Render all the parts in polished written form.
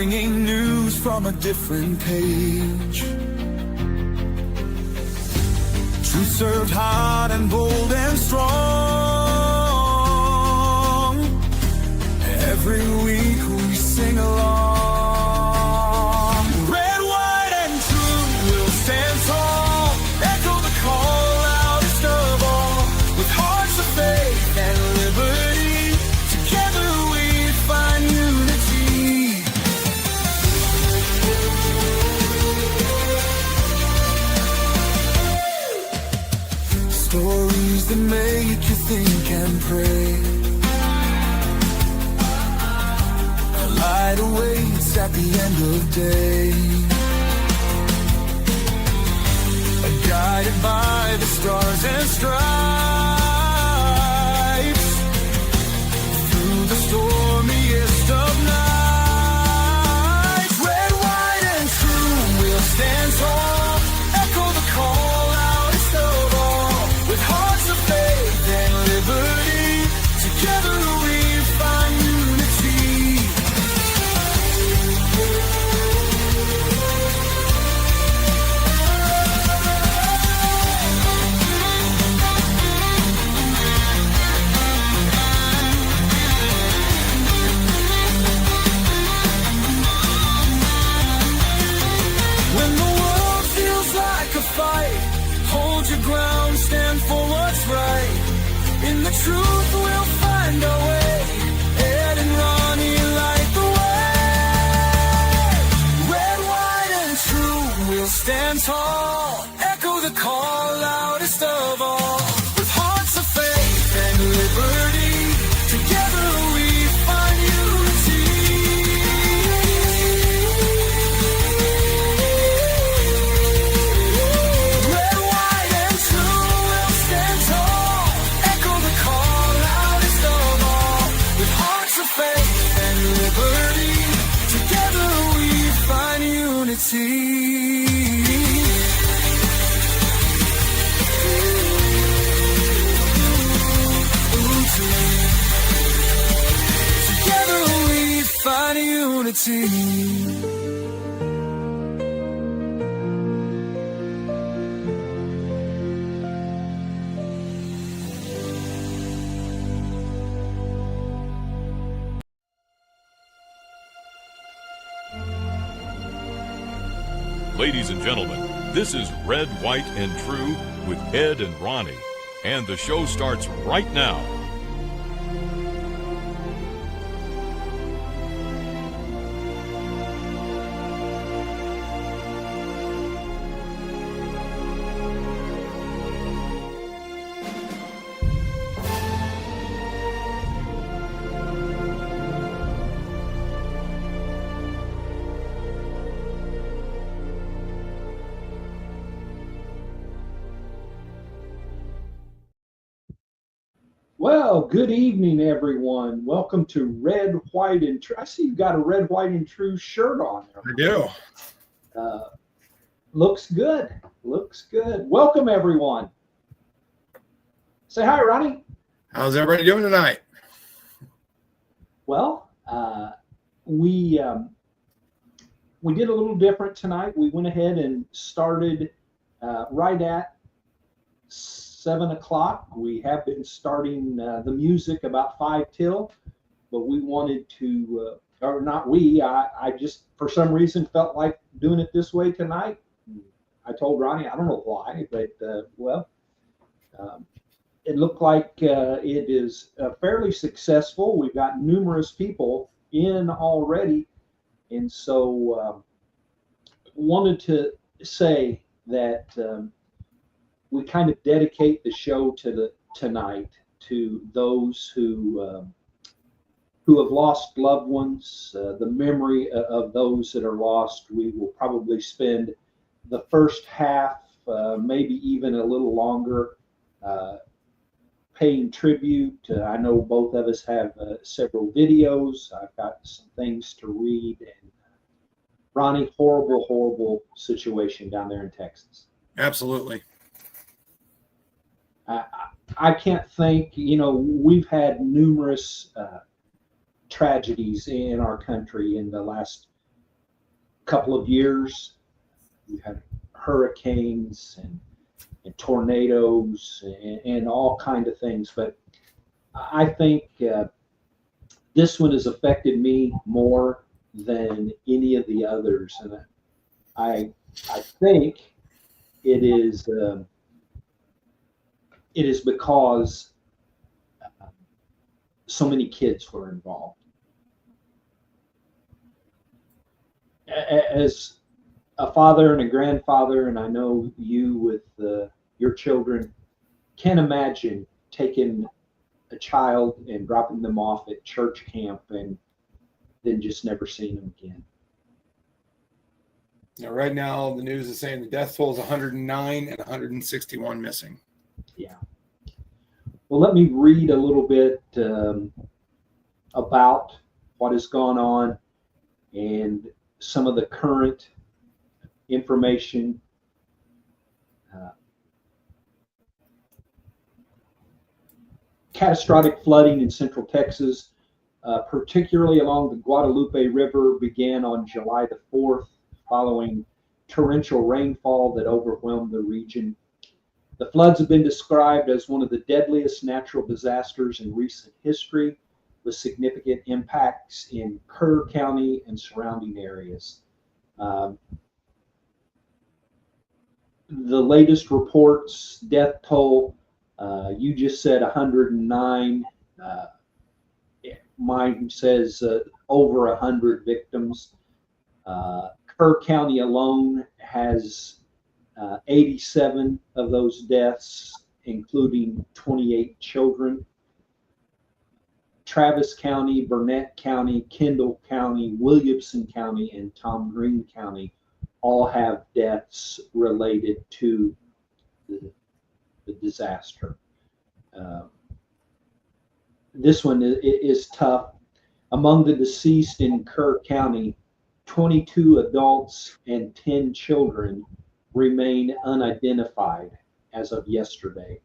bringing news from a different page. Truth served hot and bold and strong. Every week we sing along. Red, white, and true will stand tall. Echo the call loudest of all. With hearts of faith and liberty, together we find unity. Stories that make you think and pray. A light awaits at the end of day. Guided by the stars and stripes, through the stormiest of nights. Red, white, and true will stand tall. Echo the call loudest of all. With hearts of faith and liberty, together we find unity. When the world feels like a fight, hold your ground, stand for what's right. In the truth we'll find our way. Ed and Ronnie light the way. Red, white, and true will stand tall. Echo the call loudest of all. With hearts of faith and liberty, together we find unity. Red, white, and true will stand tall. Echo the call loudest of all. With hearts of faith and liberty, together we find unity. Together we find unity. Ladies and gentlemen, this is Red, White, and True with Ed and Ronnie, and the show starts right now. Well, good evening, everyone. Welcome to Red, White, and True. I see you've got a Red, White, and True shirt on there. I do. Looks good. Looks good. Welcome, everyone. Say hi, Ronnie. How's everybody doing tonight? Well, we did a little different tonight. We went ahead and started right at 7 o'clock. We have been starting the music about 5 till, but we wanted to, or not we, I just for some reason felt like doing it this way tonight. I told Ronnie, I don't know why, but it looked like it is fairly successful. We've got numerous people in already, and so wanted to say that we kind of dedicate the show tonight to those who have lost loved ones, the memory of those that are lost. We will probably spend the first half, maybe even a little longer, paying tribute. I know both of us have several videos. I've got some things to read. And Ronnie, horrible situation down there in Texas. Absolutely. I can't think, we've had numerous tragedies in our country in the last couple of years. We had hurricanes and tornadoes and all kind of things. But I think this one has affected me more than any of the others, and I think it is because so many kids were involved. As a father and a grandfather, and I know you with your children, can't imagine taking a child and dropping them off at church camp and then just never seeing them again. Now, right now, the news is saying the death toll is 109 and 161 missing. Yeah. Well, let me read a little bit about what has gone on and some of the current information. Catastrophic flooding in central Texas, particularly along the Guadalupe River, began on July the 4th, following torrential rainfall that overwhelmed the region. The floods have been described as one of the deadliest natural disasters in recent history, with significant impacts in Kerr County and surrounding areas. The latest reports, death toll, you just said 109. Mine says over 100 victims. Kerr County alone has 87 of those deaths, including 28 children. Travis County, Burnett County, Kendall County, Williamson County, and Tom Green County all have deaths related to the disaster. This one is tough. Among the deceased in Kerr County, 22 adults and 10 children remain unidentified as of yesterday.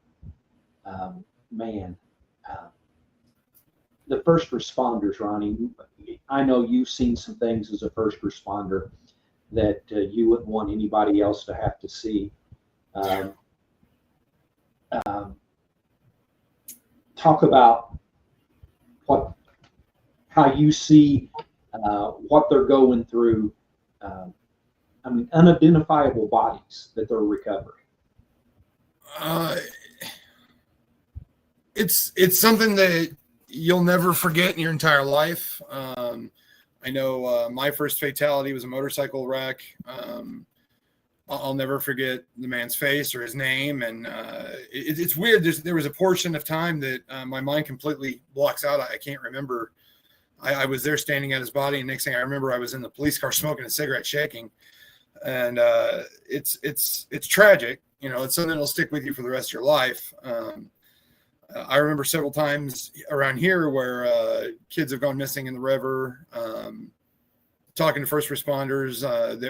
The first responders, Ronnie, I know you've seen some things as a first responder that you wouldn't want anybody else to have to see. Talk about how you see what they're going through. Unidentifiable bodies that they're recovering. It's something that you'll never forget in your entire life. I know my first fatality was a motorcycle wreck. I'll never forget the man's face or his name. And it's weird. There was a portion of time that my mind completely blocks out. I can't remember. I was there standing at his body, and next thing I remember, I was in the police car smoking a cigarette, shaking. And it's tragic. You know, it's something that'll stick with you for the rest of your life. I remember several times around here where kids have gone missing in the river. Talking to first responders,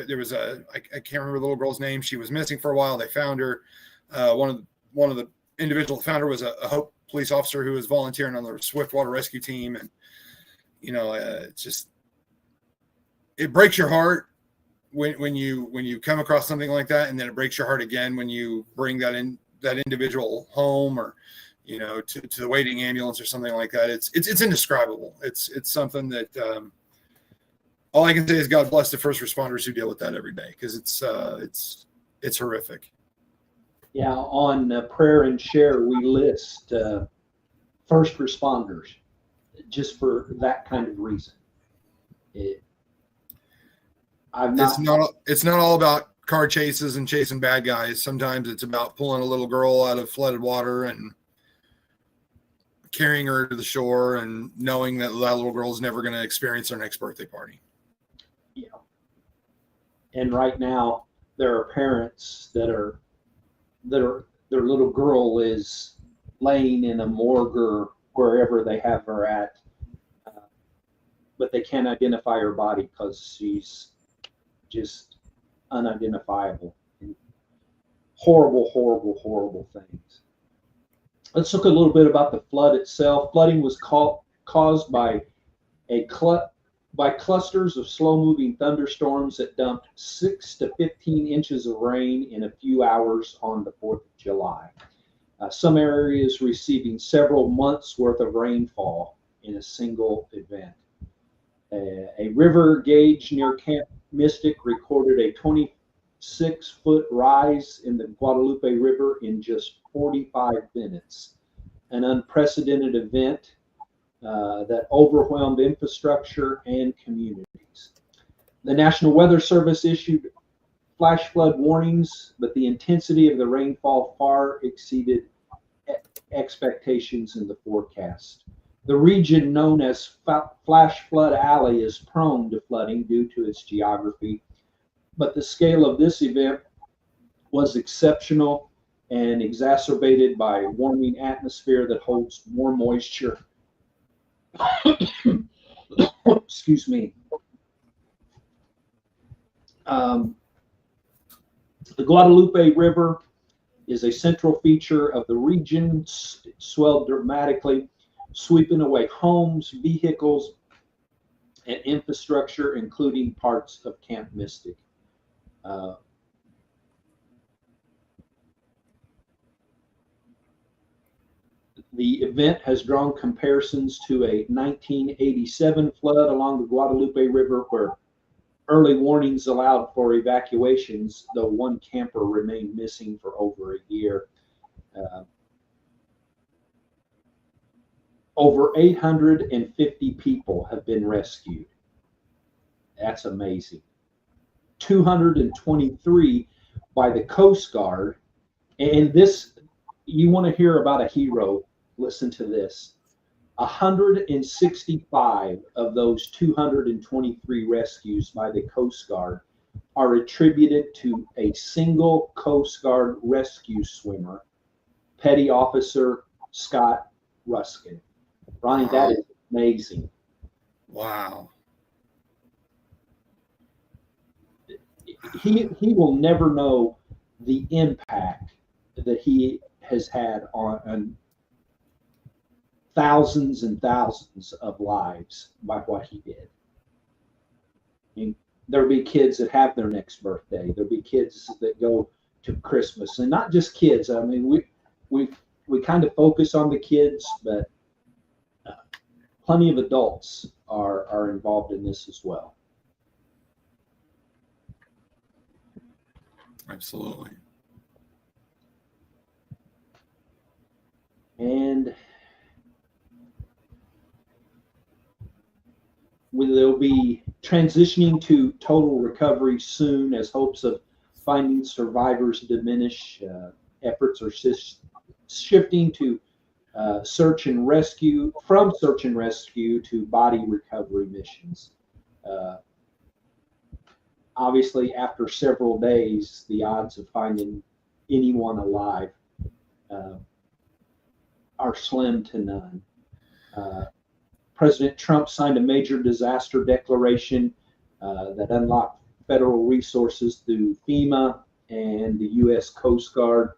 there was I can't remember the little girl's name. She was missing for a while. They found her. One of the individuals that found her was a Hope police officer who was volunteering on the Swiftwater rescue team. And you know, it breaks your heart when you come across something like that, and then it breaks your heart again when you bring that individual home, or you know, to the waiting ambulance or something like that. It's indescribable. It's something that all I can say is God bless the first responders who deal with that every day, because it's horrific. Yeah, on Prayer and Share, we list first responders just for that kind of reason. It's not all about car chases and chasing bad guys. Sometimes it's about pulling a little girl out of flooded water and carrying her to the shore and knowing that little girl is never going to experience her next birthday party. Yeah. And right now there are parents that are their little girl is laying in a morgue or wherever they have her at, but they can't identify her body because she's just unidentifiable. And horrible things. Let's look a little bit about the flood itself. Flooding was caused by a by clusters of slow-moving thunderstorms that dumped 6 to 15 inches of rain in a few hours on the 4th of July. Some areas receiving several months' worth of rainfall in a single event. A river gauge near Camp Mystic recorded a 26-foot rise in the Guadalupe River in just 45 minutes, an unprecedented event that overwhelmed infrastructure and communities. The National Weather Service issued flash flood warnings, but the intensity of the rainfall far exceeded expectations in the forecast. The region known as Flash Flood Alley is prone to flooding due to its geography, but the scale of this event was exceptional and exacerbated by a warming atmosphere that holds more moisture. Excuse me. The Guadalupe River is a central feature of the region. It swelled dramatically, sweeping away homes, vehicles, and infrastructure, including parts of Camp Mystic. The event has drawn comparisons to a 1987 flood along the Guadalupe River, where early warnings allowed for evacuations, though one camper remained missing for over a year. Over 850 people have been rescued. That's amazing. 223 by the Coast Guard. And this, you want to hear about a hero, listen to this. 165 of those 223 rescues by the Coast Guard are attributed to a single Coast Guard rescue swimmer, Petty Officer Scott Ruskin. Ronnie, that is amazing. Wow. He will never know the impact that he has had on thousands and thousands of lives by what he did. I mean, there'll be kids that have their next birthday. There'll be kids that go to Christmas, and not just kids. I mean, we kind of focus on the kids, but plenty of adults are involved in this as well. Absolutely. And they'll be transitioning to total recovery soon as hopes of finding survivors diminish. Efforts are shifting to search and rescue, from search and rescue to body recovery missions. Obviously, after several days, the odds of finding anyone alive are slim to none. President Trump signed a major disaster declaration that unlocked federal resources through FEMA and the U.S. Coast Guard.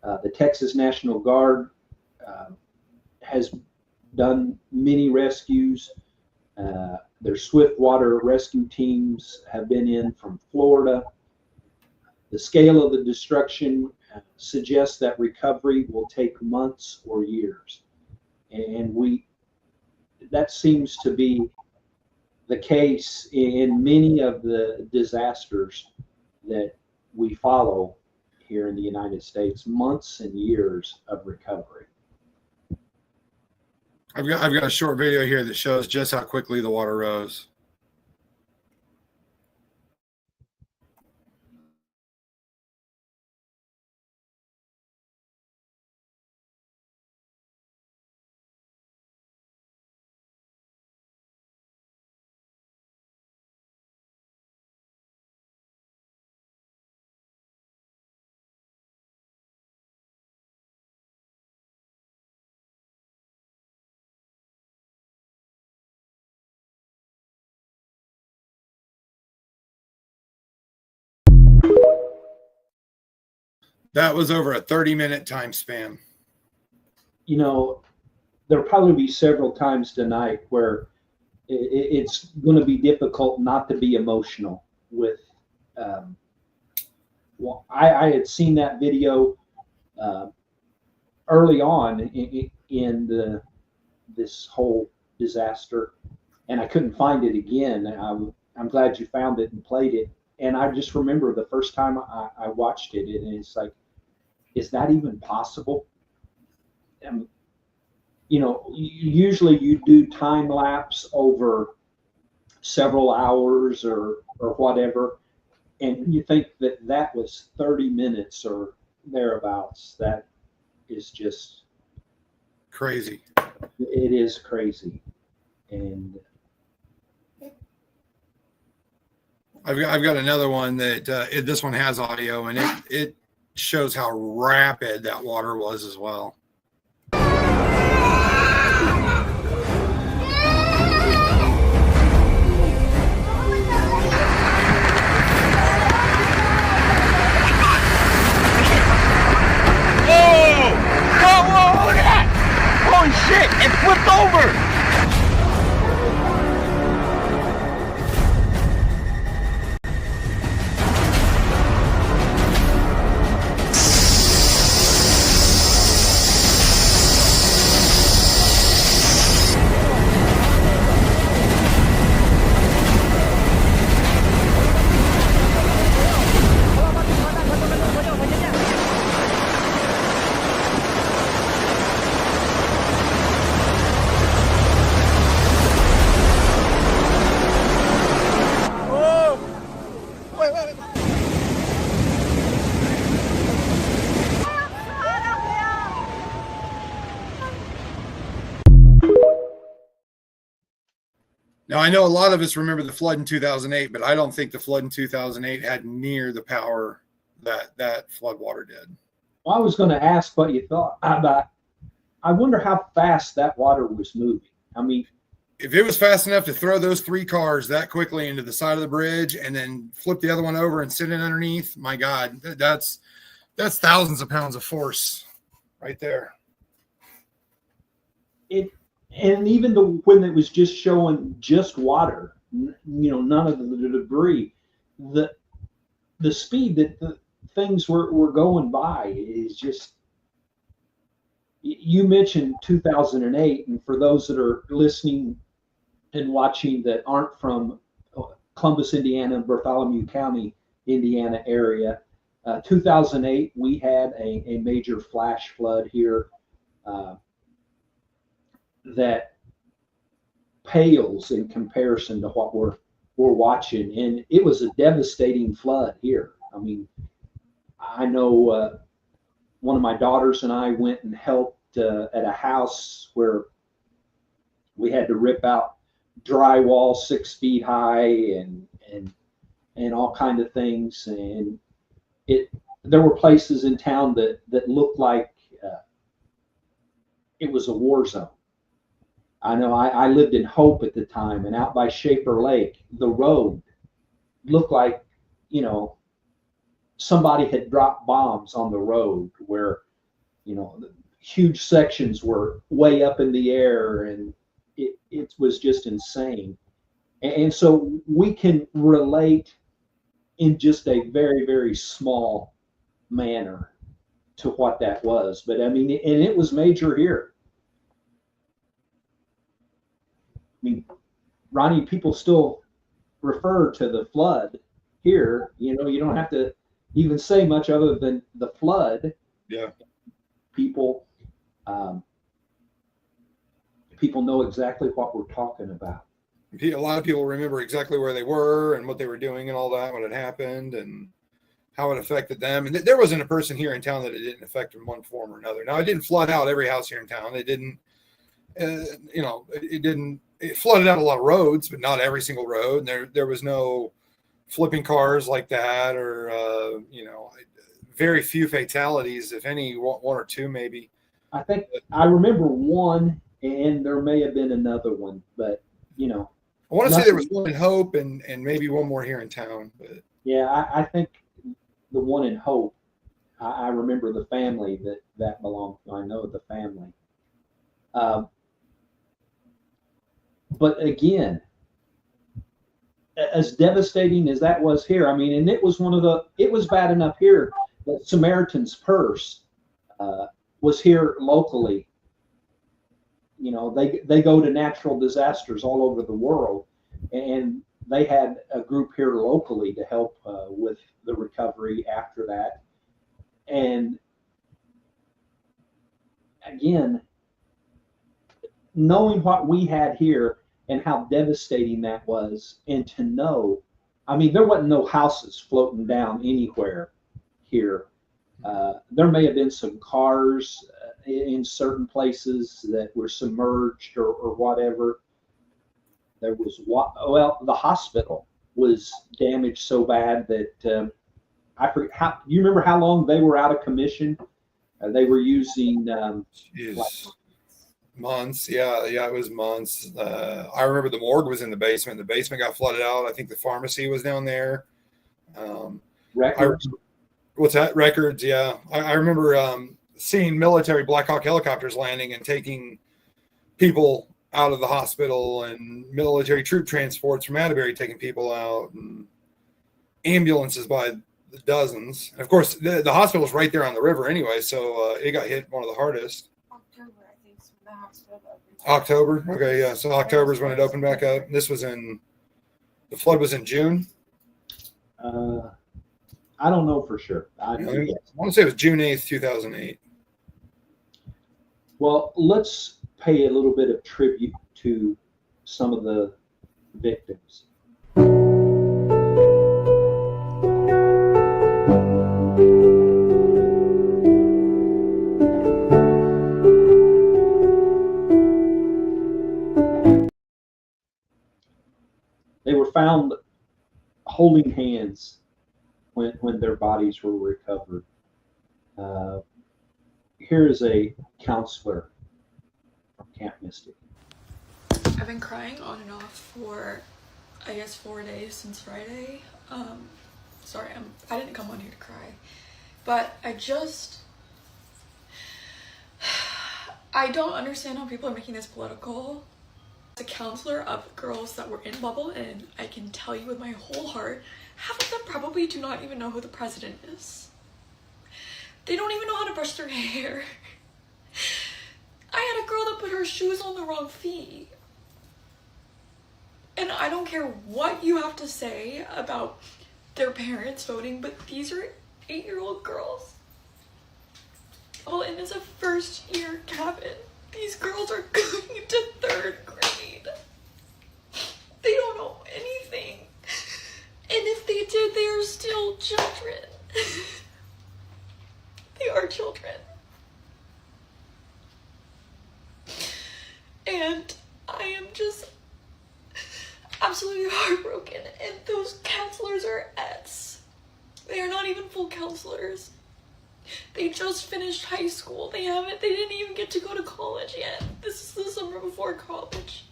The Texas National Guard has done many rescues. Their swiftwater rescue teams have been in from Florida. The scale of the destruction suggests that recovery will take months or years. And that seems to be the case in many of the disasters that we follow here in the United States, months and years of recovery. I've got a short video here that shows just how quickly the water rose. That was over a 30-minute time span. You know, there'll probably be several times tonight where it's going to be difficult not to be emotional with. Well, I had seen that video uh, early on in this whole disaster, and I couldn't find it again. I'm glad you found it and played it. And I just remember the first time I watched it, and it's like, is that even possible? You know, usually you do time lapse over several hours or whatever, and you think that that was 30 minutes or thereabouts. That is just Crazy. it is crazy. And I've got another one that this one has audio, and it shows how rapid that water was as well. Whoa, look at that! Holy shit, it flipped over! Now, I know a lot of us remember the flood in 2008, but I don't think the flood in 2008 had near the power that flood water did. well, I was going to ask what you thought about. I wonder how fast that water was moving. I mean, If it was fast enough to throw those 3 cars that quickly into the side of the bridge and then flip the other one over and sit in underneath, my God, that's thousands of pounds of force right there. and even when it was just showing just water, none of the debris, the speed that the things were going by is just. You mentioned 2008, and for those that are listening and watching that aren't from Columbus, Indiana, and Bartholomew County, Indiana area, 2008 we had a major flash flood here that pales in comparison to what we're watching, and it was a devastating flood here. I mean, I know one of my daughters and I went and helped at a house where we had to rip out drywall 6 feet high and all kind of things, and there were places in town that looked like it was a war zone. I know I lived in Hope at the time, and out by Shaper Lake, the road looked like, somebody had dropped bombs on the road where, huge sections were way up in the air, and it was just insane. And so we can relate in just a very, very small manner to what that was. But I mean, and it was major here. I mean, Ronnie, people still refer to the flood here. You don't have to even say much other than the flood. Yeah. People know exactly what we're talking about. A lot of people remember exactly where they were and what they were doing and all that when it happened and how it affected them. And there wasn't a person here in town that it didn't affect in one form or another. Now, it didn't flood out every house here in town. It didn't, it flooded out a lot of roads, but not every single road. And there was no flipping cars like that, or very few fatalities, if any, one or two maybe. I think I remember one, and there may have been another one, but I want to say there was one in Hope and maybe one more here in town. But yeah, I think the one in Hope, I remember the family that belonged to. I know the family. But again, as devastating as that was here, I mean, and it was it was bad enough here that Samaritan's Purse was here locally. You know, they go to natural disasters all over the world, and they had a group here locally to help with the recovery after that. And again, knowing what we had here and how devastating that was, and to know, I mean, there wasn't no houses floating down anywhere here. There may have been some cars in certain places that were submerged or whatever. There was the hospital was damaged so bad that I forget how. You remember how long they were out of commission? They were using months. Yeah, it was months. I remember the morgue was in the basement. The basement got flooded out. I think the pharmacy was down there. Records. What's that? Records. Yeah, I remember seeing military Black Hawk helicopters landing and taking people out of the hospital, and military troop transports from Atterbury taking people out, and ambulances by the dozens. And of course, the hospital's right there on the river anyway, so it got hit one of the hardest. October, I think, is when the hospital opened. October? Okay, yeah. So October is when it opened back up. This was the flood was in June? I don't know for sure. I want to say it was June 8th, 2008. Well, let's pay a little bit of tribute to some of the victims. They were found holding hands when their bodies were recovered. Here is a counselor from Camp Mystic. I've been crying on and off for, I guess, 4 days since Friday. Sorry, I didn't come on here to cry, but I don't understand how people are making this political. As a counselor of girls that were in Bubble Inn, I can tell you with my whole heart, half of them probably do not even know who the president is. They don't even know how to brush their hair. I had a girl that put her shoes on the wrong feet. And I don't care what you have to say about their parents voting, but these are 8-year-old girls. Bubble Inn is a first-year cabin. These girls are going to 3rd grade. They don't know anything. And if they did, they are still children. They are children. And I am just absolutely heartbroken. And those counselors are Eds. They are not even full counselors. They just finished high school. They didn't even get to go to college yet. This is the summer before college.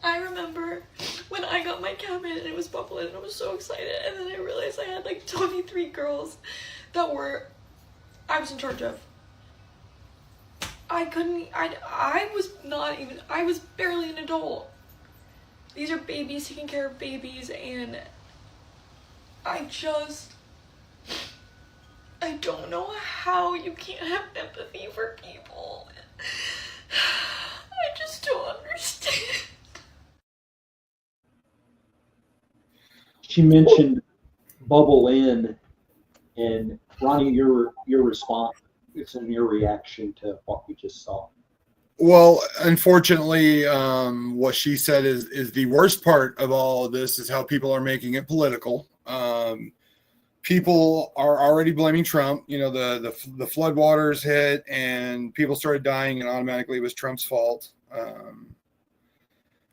I remember when I got my cabin and it was Bubble Inn and I was so excited, and then I realized I had like 23 girls that I was in charge of. I was barely an adult. These are babies, taking care of babies, and I don't know how you can't have empathy for people. I just don't understand. She mentioned Bubble Inn, and Ronnie, your response and your reaction to what we just saw. Well, unfortunately, what she said is the worst part of all of this is how people are making it political. People are already blaming Trump. You know, the floodwaters hit and people started dying, and automatically it was Trump's fault.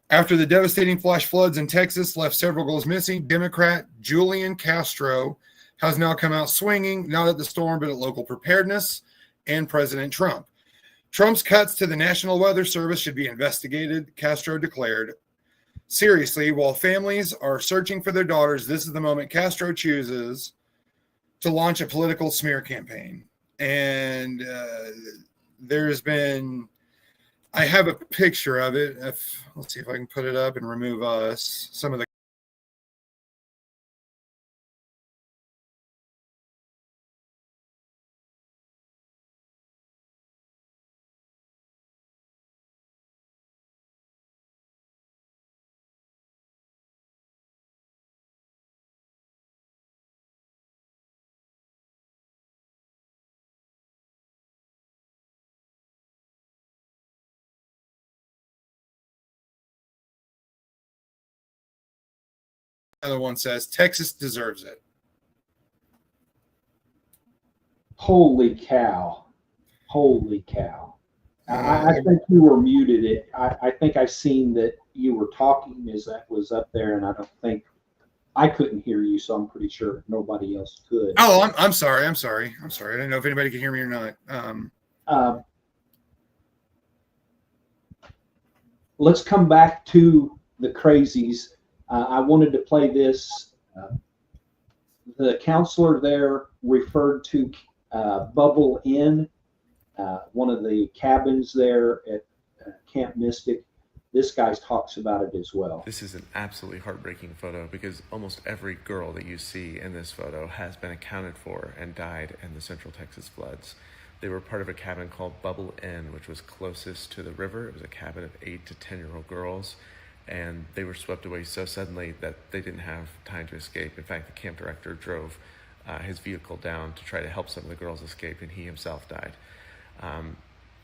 After the devastating flash floods in Texas left several girls missing, Democrat Julian Castro has now come out swinging, not at the storm, but at local preparedness and President Trump. Trump's cuts to the National Weather Service should be investigated, Castro declared. Seriously, while families are searching for their daughters, this is the moment Castro chooses to launch a political smear campaign. And there's been I have a picture of it. Let's see if I can put it up and remove some of the. Another one says Texas deserves it. Holy cow. Holy cow. I think you were muted. I think I seen that you were talking as that was up there, and I don't think I couldn't hear you, so I'm pretty sure nobody else could. Oh, I'm sorry. I didn't know if anybody could hear me or not. Let's come back to the crazies. I wanted to play this. The counselor there referred to Bubble Inn, one of the cabins there at Camp Mystic. This guy talks about it as well. This is an absolutely heartbreaking photo because almost every girl that you see in this photo has been accounted for and died in the Central Texas floods. They were part of a cabin called Bubble Inn, which was closest to the river. It was a cabin of 8 to 10-year-old girls, and they were swept away so suddenly that they didn't have time to escape. In fact, the camp director drove his vehicle down to try to help some of the girls escape, and he himself died.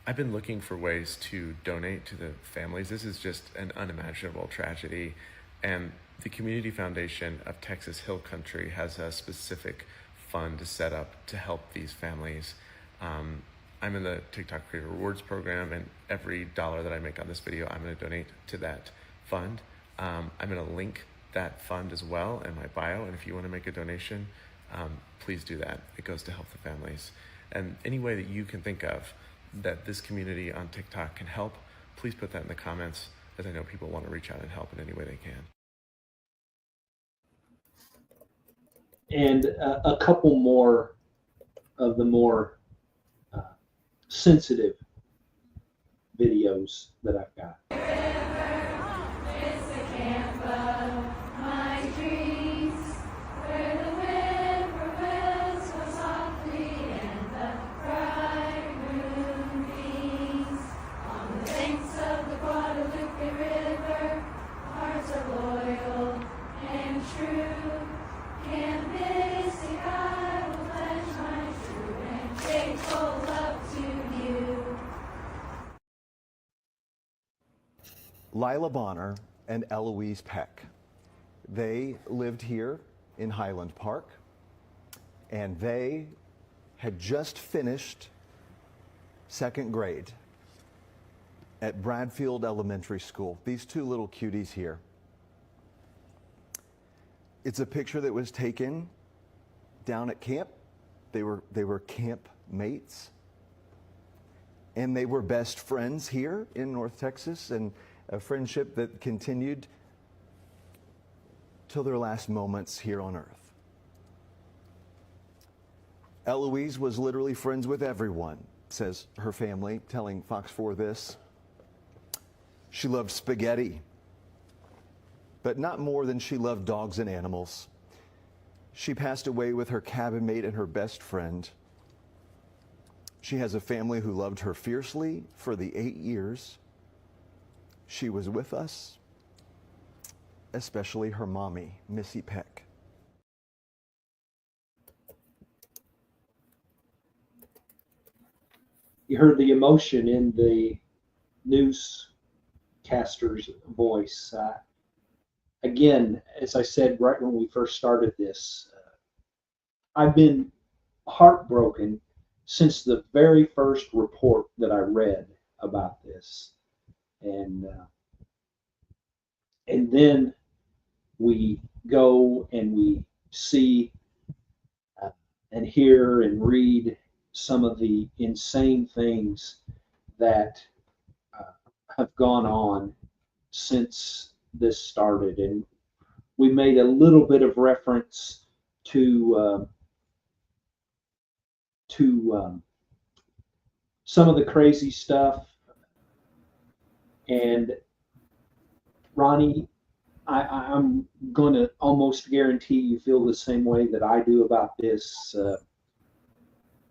I've been looking for ways to donate to the families. This is just an unimaginable tragedy, and the Community Foundation of Texas Hill Country has a specific fund set up to help these families. I'm in the TikTok Creator Rewards program, and every dollar that I make on this video, I'm going to donate to that fund. I'm going to link that fund as well in my bio, and if you want to make a donation, please do that. It goes to help the families. And any way that you can think of that this community on TikTok can help, please put that in the comments, as I know people want to reach out and help in any way they can. And a couple more of the more sensitive videos that I've got. Lila Bonner and Eloise Peck. They lived here in Highland Park, and they had just finished second grade at Bradfield Elementary School. These two little cuties here. It's a picture that was taken down at camp. They were camp mates, and they were best friends here in North Texas, and a friendship that continued till their last moments here on earth. Eloise was literally friends with everyone, says her family, telling Fox 4 this. She loved spaghetti, but not more than she loved dogs and animals. She passed away with her cabin mate and her best friend. She has a family who loved her fiercely for the 8 years she was with us, especially her mommy, Missy Peck. You heard the emotion in the newscaster's voice. Again, as I said right when we first started this, I've been heartbroken since the very first report that I read about this. And then we go and we see and hear and read some of the insane things that have gone on since this started. And we made a little bit of reference to some of the crazy stuff. And Ronnie, I'm going to almost guarantee you feel the same way that I do about this. The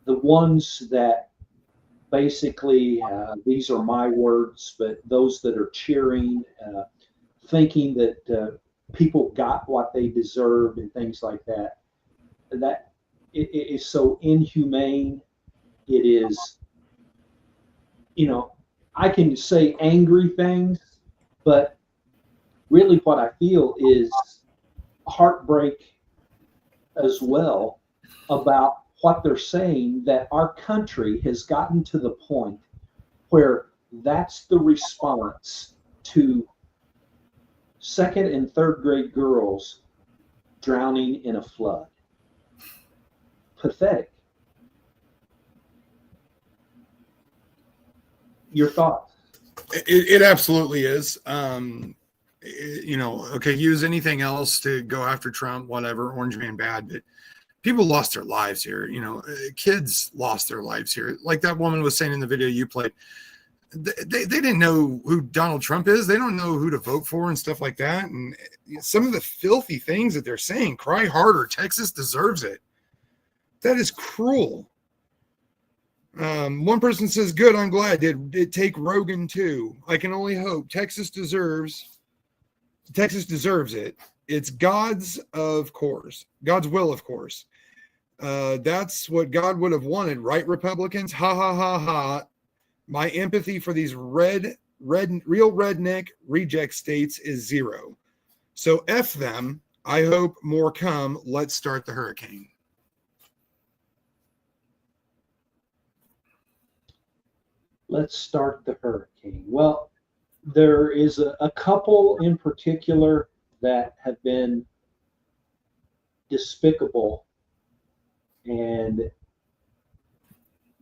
ones that basically, these are my words, but those that are cheering, thinking that people got what they deserved and things like that, that it is so inhumane. It is, I can say angry things, but really what I feel is heartbreak as well about what they're saying, that our country has gotten to the point where that's the response to second and third grade girls drowning in a flood. Pathetic. Your thoughts? It absolutely is. Okay, use anything else to go after Trump, whatever, orange man bad, but people lost their lives here. Kids lost their lives here. Like that woman was saying in the video you played, they didn't know who Donald Trump is. They don't know who to vote for and stuff like that. And some of the filthy things that they're saying, cry harder. Texas deserves it. That is cruel. One person says, good, I'm glad. Did it take Rogan too? I can only hope. Texas deserves it. It's God's will, of course. That's what God would have wanted, right, Republicans? Ha, ha, ha, ha. My empathy for these real redneck reject states is zero. So F them. I hope more come. Let's start the hurricane. Let's start the hurricane. Well, there is a couple in particular that have been despicable, and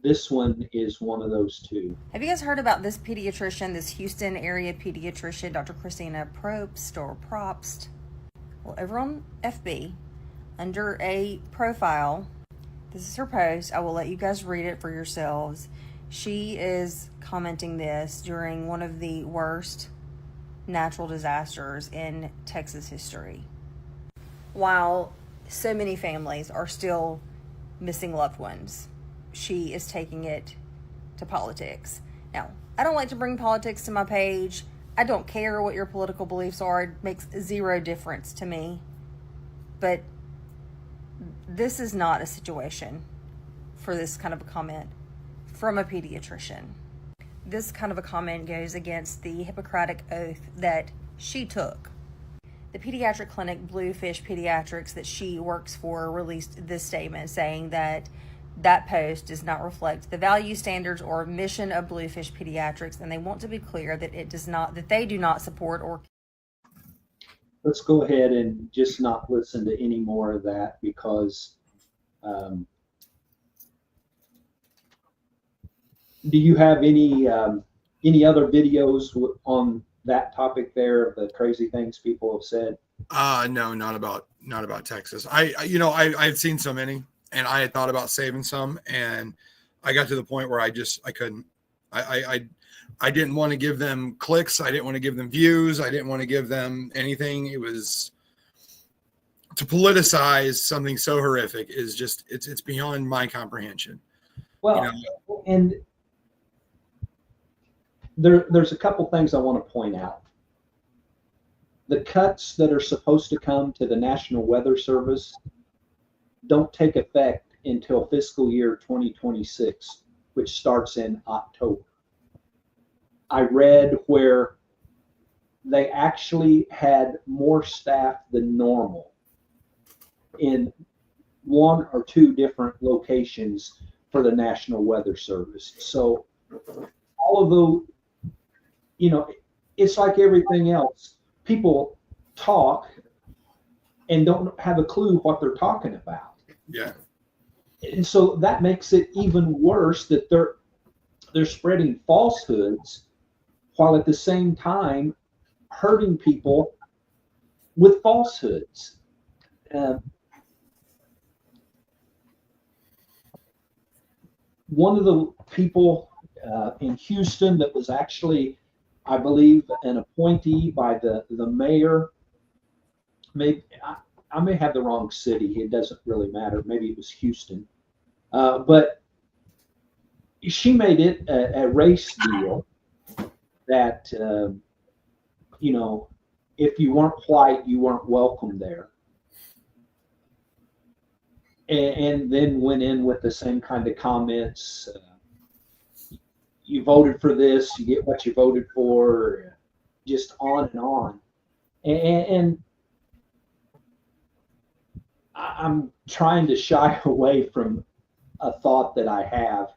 this one is one of those two. Have you guys heard about this pediatrician, this Houston area pediatrician, Dr. Christina Probst? Well, over on FB, under a profile, this is her post. I will let you guys read it for yourselves. She is commenting this during one of the worst natural disasters in Texas history. While so many families are still missing loved ones, she is taking it to politics. Now, I don't like to bring politics to my page. I don't care what your political beliefs are. It makes zero difference to me. But this is not a situation for this kind of a comment from a pediatrician. This kind of a comment goes against the Hippocratic oath that she took. The pediatric clinic Bluefish Pediatrics that she works for released this statement saying that post does not reflect the value, standards, or mission of Bluefish Pediatrics, and they want to be clear that they do not support or. Let's go ahead and just not listen to any more of that, because do you have any other videos on that topic there of the crazy things people have said? No, not about Texas. I've seen so many, and I had thought about saving some, and I got to the point where I couldn't. I didn't want to give them clicks. I didn't want to give them views. I didn't want to give them anything. It was to politicize something so horrific is just it's beyond my comprehension. Well, and there's a couple things I want to point out. The cuts that are supposed to come to the National Weather Service don't take effect until fiscal year 2026, which starts in October. I read where they actually had more staff than normal in one or two different locations for the National Weather Service. So all of those, it's like everything else. People talk and don't have a clue what they're talking about. Yeah. And so that makes it even worse that they're spreading falsehoods while at the same time hurting people with falsehoods. One of the people in Houston that was actually I believe, an appointee by the mayor. Maybe I may have the wrong city. It doesn't really matter. Maybe it was Houston. But she made it a race deal that, you know, if you weren't white, you weren't welcome there. And then went in with the same kind of comments. You voted for this, you get what you voted for, just on and on. And I'm trying to shy away from a thought that I have,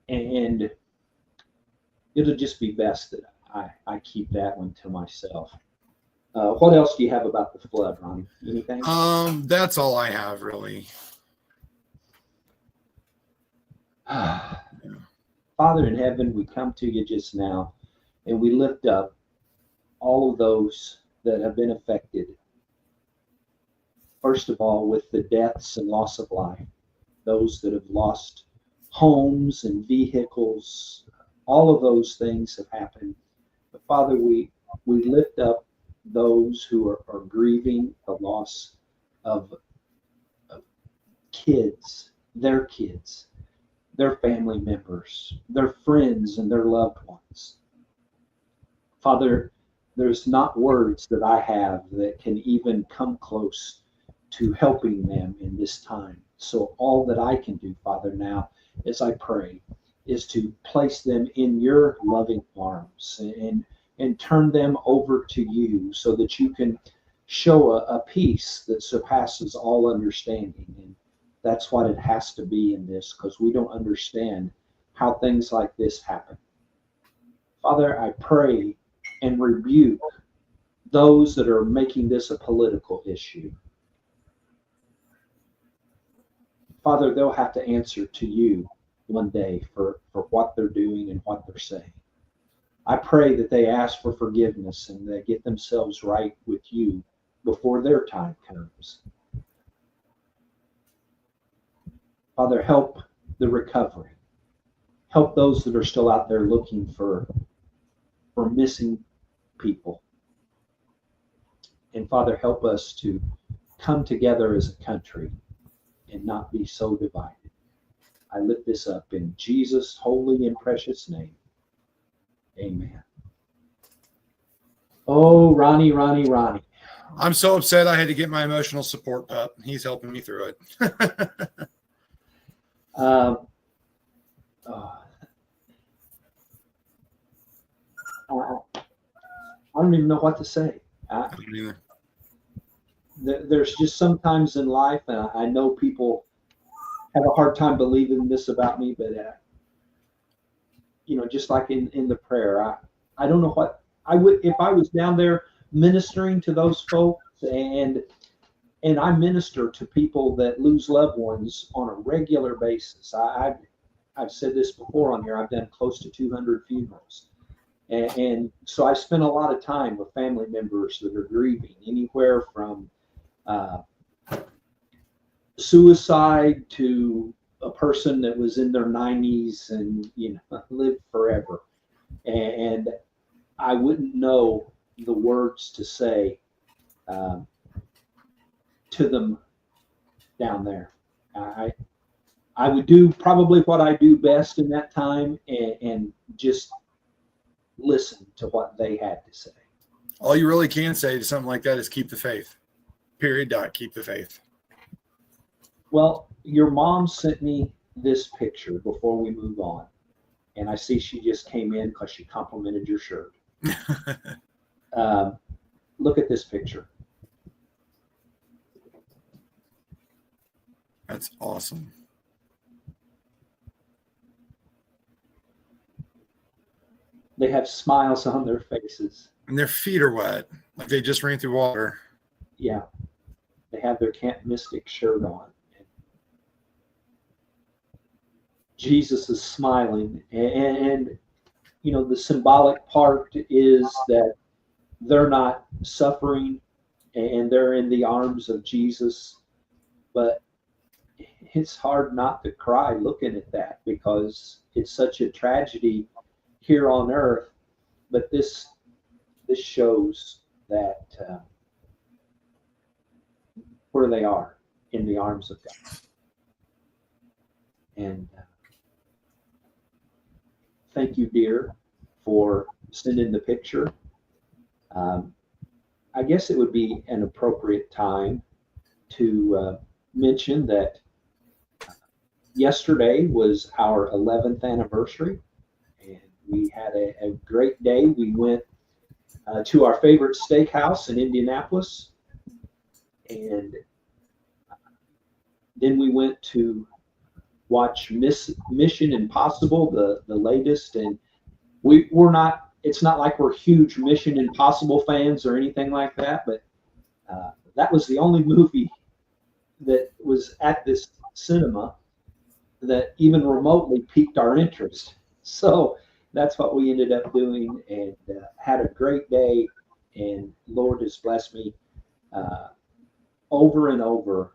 and it'll just be best that I keep that one to myself. What else do you have about the flood, Ronnie? Anything? That's all I have, really. Father in heaven, we come to you just now, and we lift up all of those that have been affected. First of all, with the deaths and loss of life, those that have lost homes and vehicles, all of those things have happened. But Father, we lift up those who are grieving the loss of kids, their family members, their friends, and their loved ones. Father, there's not words that I have that can even come close to helping them in this time. So all that I can do, Father, now as I pray, is to place them in your loving arms and turn them over to you so that you can show a peace that surpasses all understanding. And that's what it has to be in this, because we don't understand how things like this happen. Father, I pray and rebuke those that are making this a political issue. Father, they'll have to answer to you one day for what they're doing and what they're saying. I pray that they ask for forgiveness and they get themselves right with you before their time comes. Father, help the recovery. Help those that are still out there looking for missing people. And Father, help us to come together as a country and not be so divided. I lift this up in Jesus' holy and precious name. Amen. Oh, Ronnie. I'm so upset I had to get my emotional support pup. He's helping me through it. I don't even know what to say. I don't either. There's just sometimes in life, and I know people have a hard time believing this about me, but just like in the prayer, I don't know what I would if I was down there ministering to those folks, and I minister to people that lose loved ones on a regular basis. I've said this before on here. I've done close to 200 funerals, and so I spend a lot of time with family members that are grieving, anywhere from suicide to a person that was in their 90s and lived forever. And I wouldn't know the words to say to them down there. I would do probably what I do best in that time and just listen to what they had to say. All you really can say to something like that is keep the faith. Period. Keep the faith. Well, your mom sent me this picture before we move on. And I see she just came in because she complimented your shirt. Look at this picture. That's awesome. They have smiles on their faces. And their feet are wet, like they just ran through water. Yeah. They have their Camp Mystic shirt on. Jesus is smiling. And the symbolic part is that they're not suffering and they're in the arms of Jesus. But it's hard not to cry looking at that, because it's such a tragedy here on earth. but this shows that where they are in the arms of God. And thank you, dear, for sending the picture. I guess it would be an appropriate time to mention that yesterday was our 11th anniversary, and we had a great day. We went to our favorite steakhouse in Indianapolis, and then we went to watch Mission Impossible, the latest, and we're not. It's not like we're huge Mission Impossible fans or anything like that, but that was the only movie that was at this cinema that even remotely piqued our interest. So that's what we ended up doing, and had a great day. And Lord has blessed me over and over.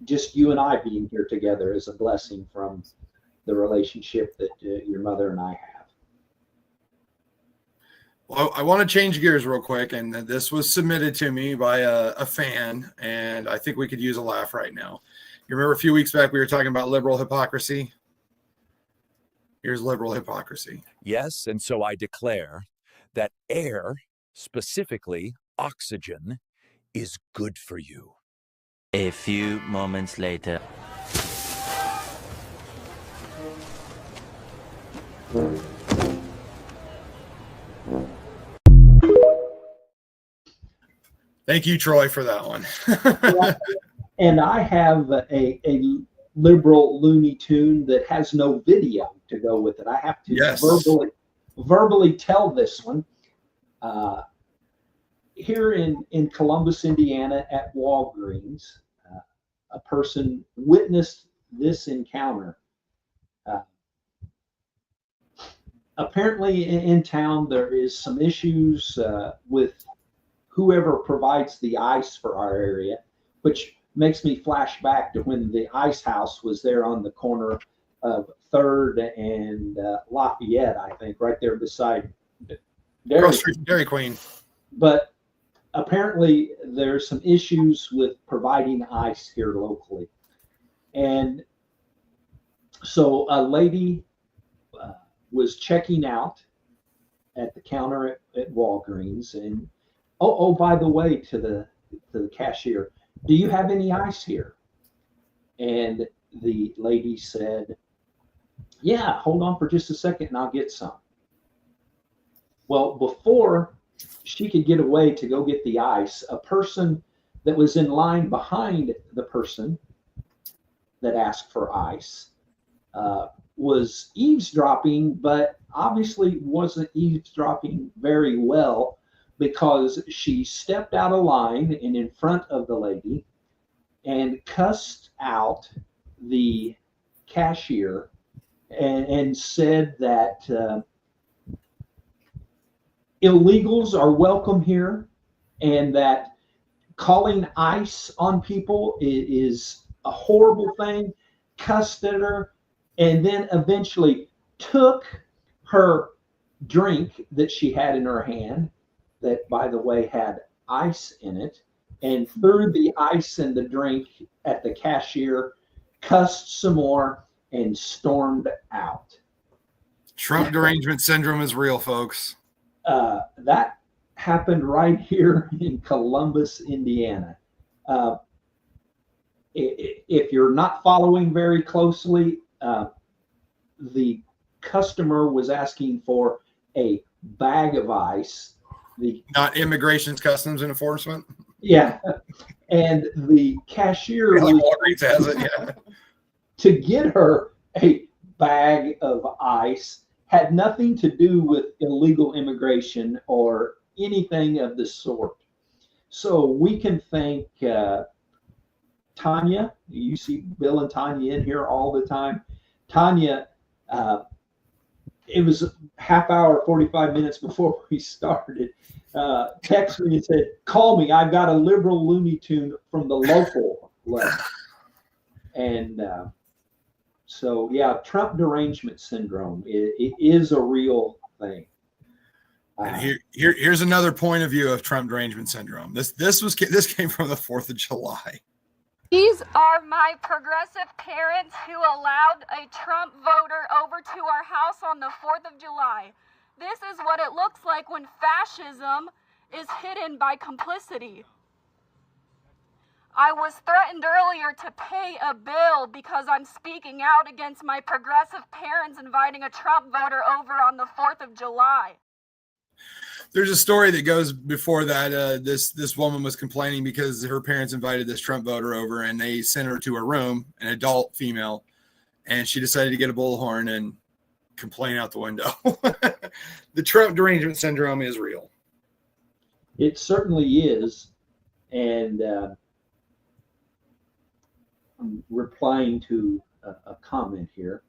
Just you and I being here together is a blessing from the relationship that your mother and I have. Well, I want to change gears real quick, and this was submitted to me by a fan, and I think we could use a laugh right now. You remember a few weeks back we were talking about liberal hypocrisy? Here's liberal hypocrisy. Yes, and so I declare that air, specifically oxygen, is good for you. A few moments later. Thank you, Troy, for that one. And I have a liberal Looney Tune that has no video to go with it. I have to verbally tell this one. Here in Columbus, Indiana, at Walgreens, a person witnessed this encounter. Apparently in town there is some issues with whoever provides the ice for our area, which makes me flash back to when the ice house was there on the corner of 3rd and Lafayette, I think, right there beside Dairy Queen. But apparently there's some issues with providing ice here locally. And so a lady was checking out at the counter at Walgreens, and oh, by the way, to the cashier, do you have any ice here? And the lady said, yeah, hold on for just a second and I'll get some. Well, before she could get away to go get the ice, a person that was in line behind the person that asked for ice was eavesdropping, but obviously wasn't eavesdropping very well, because she stepped out of line and in front of the lady and cussed out the cashier and said that illegals are welcome here, and that calling ICE on people is a horrible thing, cussed at her, and then eventually took her drink that she had in her hand, that, by the way, had ice in it, and threw the ice and the drink at the cashier, cussed some more, and stormed out. Trump derangement syndrome is real, folks. That happened right here in Columbus, Indiana. If you're not following very closely, the customer was asking for a bag of ice. Not Immigration's Customs and Enforcement. Yeah, and the cashier Walgreens has it. Yeah. To get her a bag of ice had nothing to do with illegal immigration or anything of the sort. So we can thank Tanya. You see Bill and Tanya in here all the time. Tanya, it was a half hour, 45 minutes before we started, texted me and said, call me, I've got a liberal Looney Tune from the local level. And so, yeah, Trump derangement syndrome, it is a real thing. And here's another point of view of Trump derangement syndrome. This came from the 4th of July. These are my progressive parents who allowed a Trump voter over to our house on the 4th of July. This is what it looks like when fascism is hidden by complicity. I was threatened earlier to pay a bill because I'm speaking out against my progressive parents inviting a Trump voter over on the 4th of July. There's a story that goes before that. This woman was complaining because her parents invited this Trump voter over and they sent her to a room, an adult female, and she decided to get a bullhorn and complain out the window. The Trump derangement syndrome is real. It certainly is. And I'm replying to a comment here.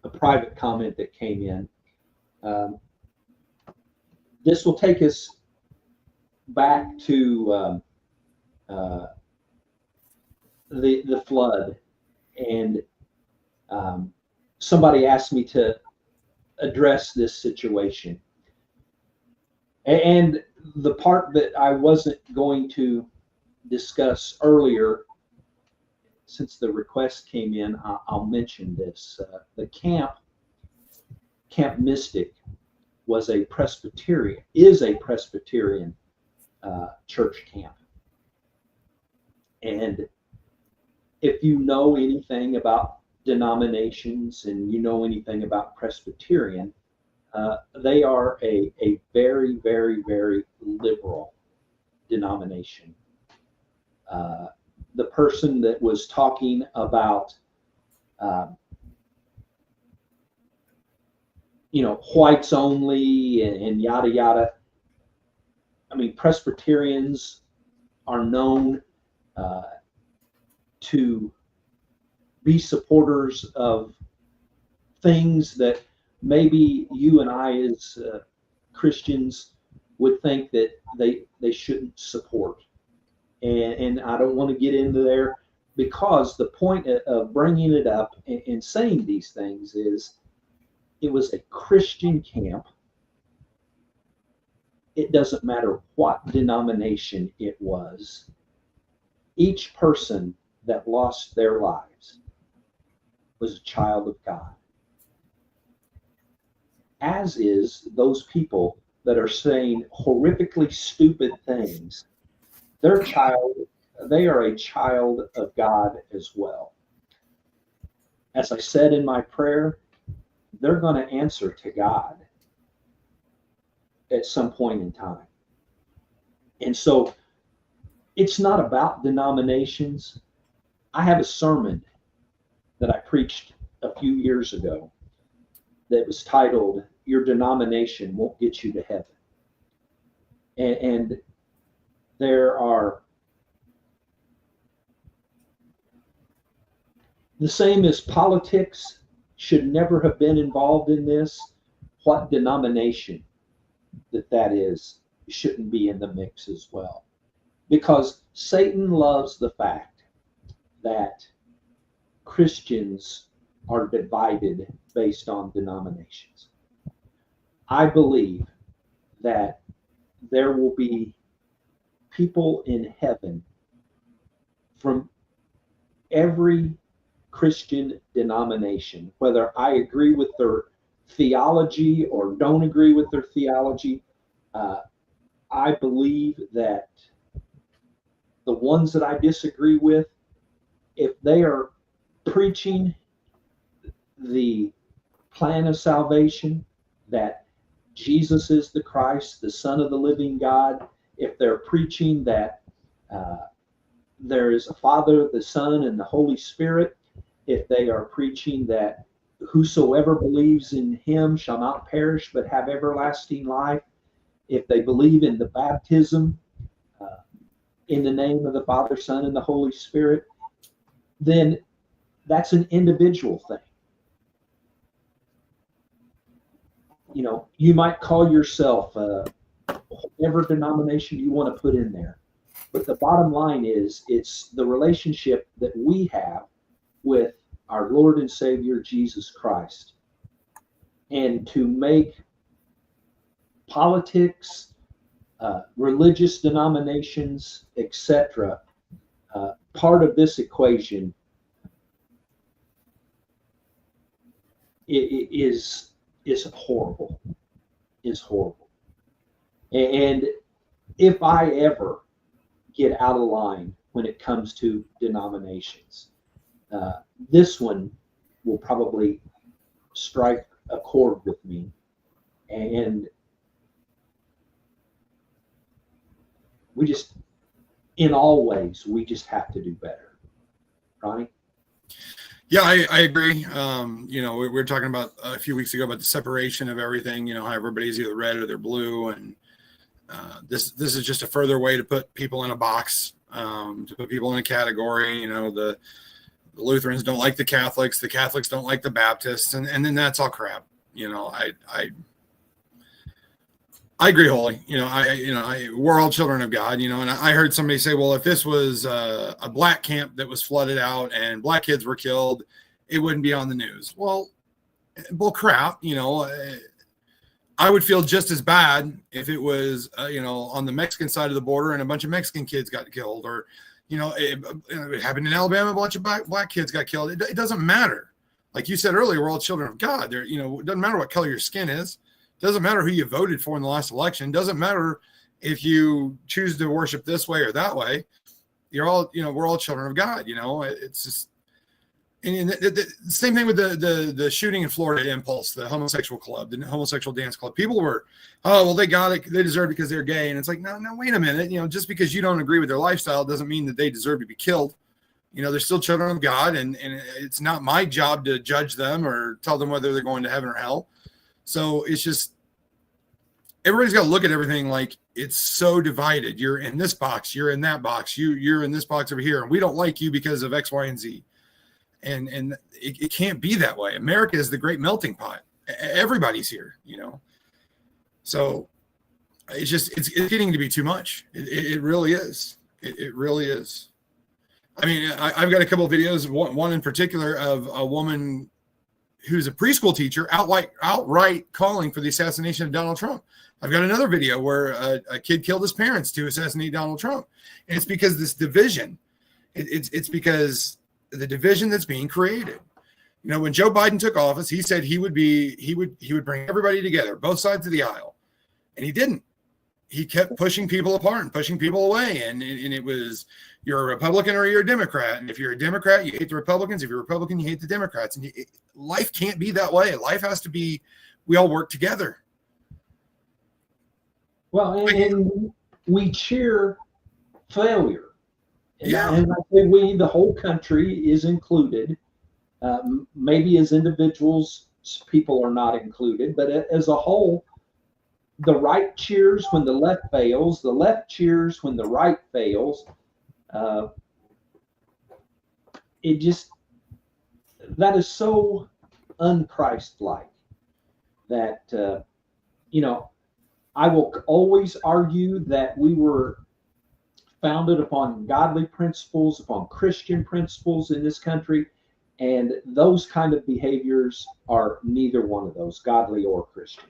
A private comment that came in. This will take us back to the flood, and somebody asked me to address this situation. And the part that I wasn't going to discuss earlier, since the request came in, I'll mention this. The Camp Mystic is a Presbyterian church camp. And if you know anything about denominations and you know anything about Presbyterian, they are a very, very, very liberal denomination. The person that was talking about, whites only and yada, yada. I mean, Presbyterians are known to be supporters of things that maybe you and I as Christians would think that they shouldn't support. And I don't want to get into there, because the point of bringing it up and saying these things is it was a Christian camp. It doesn't matter what denomination it was. Each person that lost their lives was a child of God, as is those people that are saying horrifically stupid things. They are a child of God as well. As I said in my prayer, they're going to answer to God at some point in time. And so it's not about denominations. I have a sermon that I preached a few years ago that was titled, "Your Denomination Won't Get You to Heaven." And there are, the same as politics should never have been involved in this, what denomination that is shouldn't be in the mix as well. Because Satan loves the fact that Christians are divided based on denominations. I believe that there will be people in heaven from every Christian denomination, whether I agree with their theology or don't agree with their theology. I believe that the ones that I disagree with, if they are preaching the plan of salvation, that Jesus is the Christ, the Son of the living God, if they're preaching that there is a Father, the Son, and the Holy Spirit, if they are preaching that whosoever believes in him shall not perish but have everlasting life, if they believe in the baptism in the name of the Father, Son, and the Holy Spirit, then that's an individual thing. You might call yourself whatever denomination you want to put in there. But the bottom line is, it's the relationship that we have with our Lord and Savior Jesus Christ, and to make politics, religious denominations, etc., part of this equation is horrible. Is horrible. And if I ever get out of line when it comes to denominations, this one will probably strike a chord with me. And we just, in all ways, we just have to do better. Ronnie? Yeah, I agree. You know, we were talking about a few weeks ago about the separation of everything, you know, how everybody's either red or they're blue. And this is just a further way to put people in a box, to put people in a category. You know, the Lutherans don't like the Catholics don't like the Baptists, and then that's all crap. You know, I agree wholly. You know, we're all children of God, you know, and I heard somebody say, well, if this was a black camp that was flooded out and black kids were killed, it wouldn't be on the news. Well, bull crap, you know. I would feel just as bad if it was, you know, on the Mexican side of the border and a bunch of Mexican kids got killed, or, you know, it happened in Alabama, a bunch of black kids got killed. It doesn't matter. Like you said earlier, we're all children of God. You know, it doesn't matter what color your skin is. Doesn't matter who you voted for in the last election. Doesn't matter if you choose to worship this way or that way. You're all, you know, we're all children of God. You know, it's just, and the same thing with the shooting in Florida at Impulse, the homosexual club, the homosexual dance club. People were, oh, well, they got it, they deserve it because they're gay. And it's like, no, wait a minute. You know, just because you don't agree with their lifestyle doesn't mean that they deserve to be killed. You know, they're still children of God, and it's not my job to judge them or tell them whether they're going to heaven or hell. So it's just, everybody's got to look at everything like it's so divided. You're in this box, you're in that box, you're in this box over here, and we don't like you because of X, Y, and Z. And it can't be that way. America is the great melting pot. Everybody's here, you know. So it's just, it's getting to be too much. It really is. It really is. I mean, I've got a couple of videos, one in particular of a woman who's a preschool teacher outright calling for the assassination of Donald Trump. I've got another video where a kid killed his parents to assassinate Donald Trump. And it's because this division, it's because the division that's being created. You know, when Joe Biden took office, he said he would bring everybody together, both sides of the aisle. And he didn't. He kept pushing people apart and pushing people away. And it was, you're a Republican or you're a Democrat. And if you're a Democrat, you hate the Republicans. If you're a Republican, you hate the Democrats. And life can't be that way. Life has to be, we all work together. Well, and we cheer failure. Yeah. And I say we, the whole country is included. Maybe as individuals, people are not included, but as a whole, the right cheers when the left fails, the left cheers when the right fails. It just, that is so un-Christ-like that, you know, I will always argue that we were founded upon godly principles, upon Christian principles in this country, and those kind of behaviors are neither one of those, godly or Christian.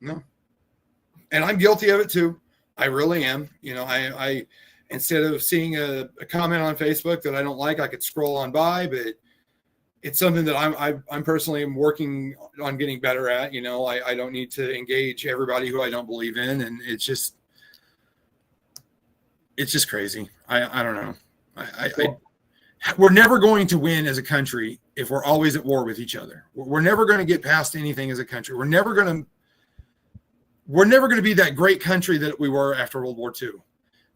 No. And I'm guilty of it too. I really am. You know, I instead of seeing a comment on Facebook that I don't like, I could scroll on by, but it's something that I'm personally working on getting better at. You know, I don't need to engage everybody who I don't believe in. And it's just crazy. I don't know. We're never going to win as a country if we're always at war with each other. We're never going to get past anything as a country. We're never going to be that great country that we were after World War II,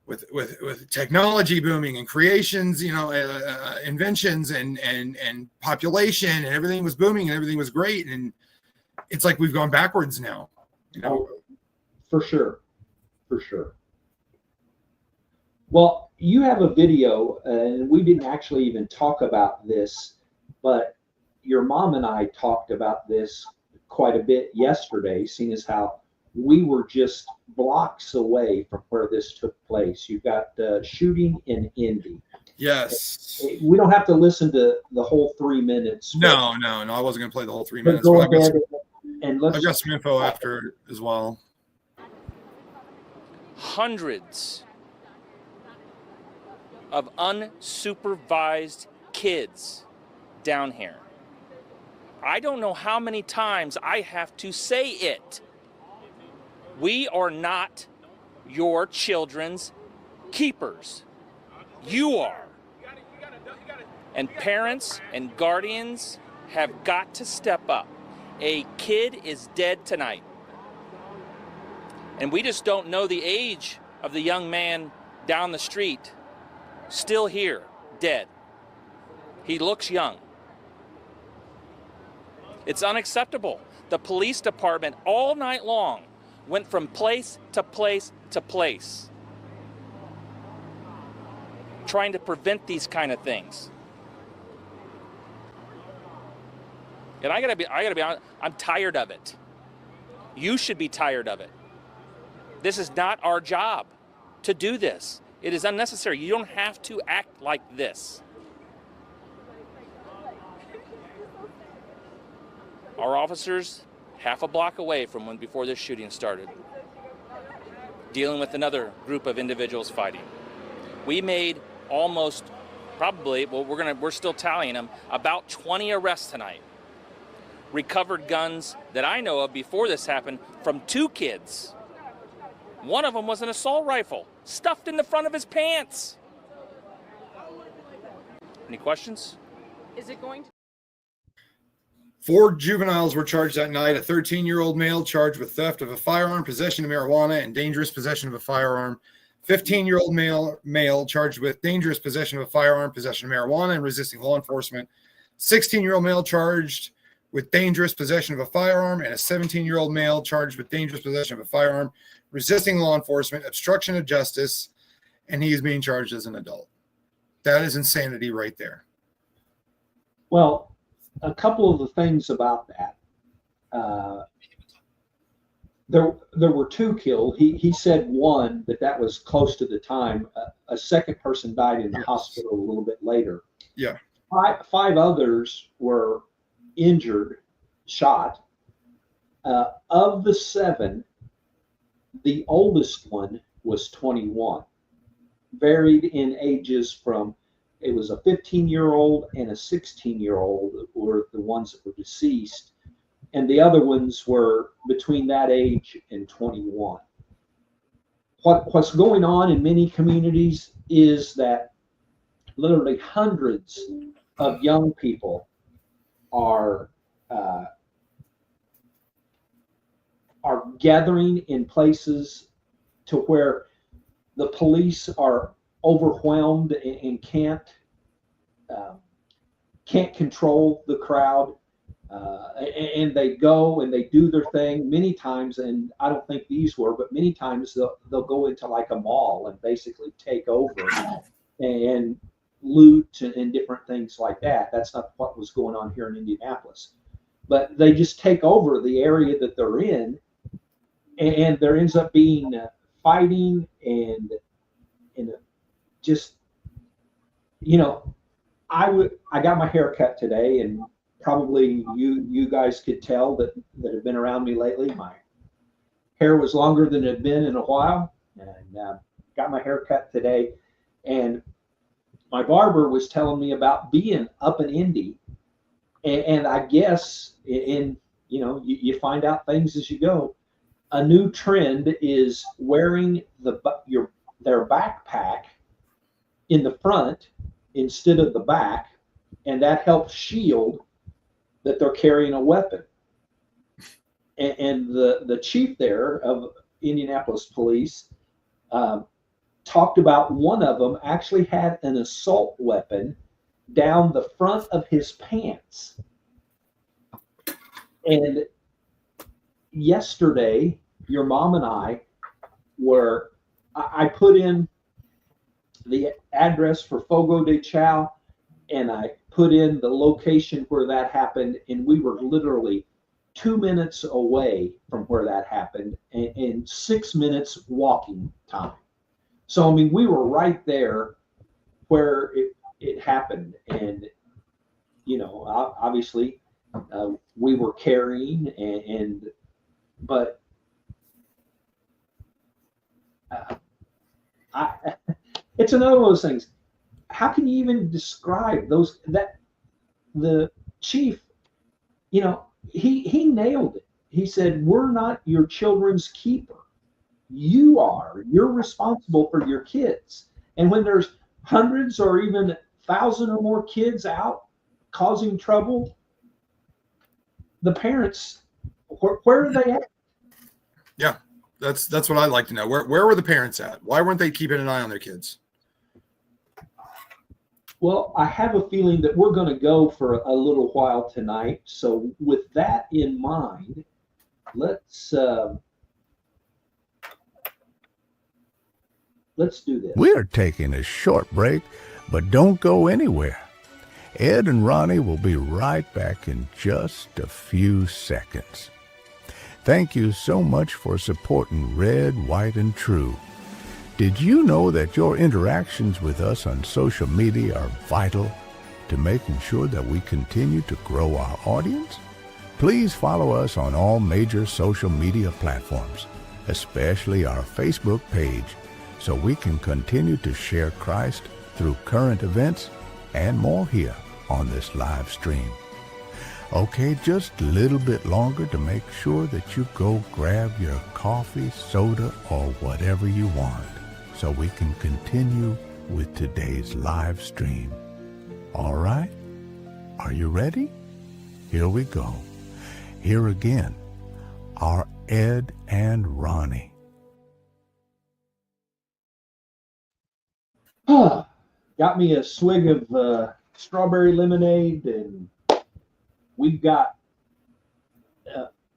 with technology booming and creations, you know, inventions and population, and everything was booming and everything was great. And it's like we've gone backwards now, you know. For sure. Well, you have a video, and we didn't actually even talk about this, but your mom and I talked about this quite a bit yesterday, seeing as how we were just blocks away from where this took place. You've got shooting in Indy. Yes. We don't have to listen to the whole 3 minutes. No. I wasn't going to play the whole 3 But minutes. go But ahead and let's. I've got some info after as well. Hundreds of unsupervised kids down here. I don't know how many times I have to say it. We are not your children's keepers. You are. And parents and guardians have got to step up. A kid is dead tonight. And we just don't know the age of the young man down the street, still here, dead. He looks young. It's unacceptable. The police department all night long went from place to place to place, trying to prevent these kind of things. And I gotta be honest, I'm tired of it. You should be tired of it. This is not our job to do this. It is unnecessary. You don't have to act like this. Our officers, half a block away from before this shooting started, dealing with another group of individuals fighting. We made almost, probably, well, we're still tallying them, about 20 arrests tonight. Recovered guns that I know of before this happened from 2 kids. One of them was an assault rifle stuffed in the front of his pants. Any questions? Is it going to? 4 juveniles were charged that night. A 13-year-old male charged with theft of a firearm, possession of marijuana, and dangerous possession of a firearm. 15-year-old male charged with dangerous possession of a firearm, possession of marijuana, and resisting law enforcement. 16-year-old male charged with dangerous possession of a firearm, and a 17-year-old male charged with dangerous possession of a firearm, resisting law enforcement, obstruction of justice, and he is being charged as an adult. That is insanity right there. Well, a couple of the things about that. There were 2 killed. He said 1, but that was close to the time. A second person died in the hospital a little bit later. Yeah. 5 others were injured, shot. Of the 7, the oldest one was 21, varied in ages from, it was a 15-year-old and a 16-year-old were the ones that were deceased, and the other ones were between that age and 21. What's going on in many communities is that literally hundreds of young people are gathering in places to where the police are overwhelmed and can't control the crowd, and they go and they do their thing many times. And I don't think these were, but many times they'll go into like a mall and basically take over and loot and different things like that. That's not what was going on here in Indianapolis, but they just take over the area that they're in, and there ends up being fighting and just, you know, I got my hair cut today, and probably you guys could tell that have been around me lately. My hair was longer than it had been in a while, and got my hair cut today. And my barber was telling me about being up in Indy, and I guess you find out things as you go. A new trend is wearing their backpack in the front instead of the back, and that helps shield that they're carrying a weapon. And the chief there of Indianapolis Police talked about one of them actually had an assault weapon down the front of his pants. And yesterday, your mom and I put in the address for Fogo de Chao, and I put in the location where that happened, and we were literally 2 minutes away from where that happened, and 6 minutes walking time. So, I mean, we were right there where it happened. And, you know, obviously we were carrying but it's another one of those things. How can you even describe the chief, you know, he nailed it. He said, we're not your children's keeper. You're responsible for your kids. And when there's hundreds or even 1,000 or more kids out causing trouble, the parents, where are they at? Yeah, that's what I'd like to know. Where were the parents at? Why weren't they keeping an eye on their kids? Well, I have a feeling that we're going to go for a little while tonight. So with that in mind, let's do this. We're taking a short break, but don't go anywhere. Ed and Ronnie will be right back in just a few seconds. Thank you so much for supporting Red, White, and True. Did you know that your interactions with us on social media are vital to making sure that we continue to grow our audience? Please follow us on all major social media platforms, especially our Facebook page, so we can continue to share Christ through current events and more here on this live stream. Okay, just a little bit longer to make sure that you go grab your coffee, soda, or whatever you want, so we can continue with today's live stream. All right? Are you ready? Here we go. Here again are Ed and Ronnie. Got me a swig of strawberry lemonade, and we've got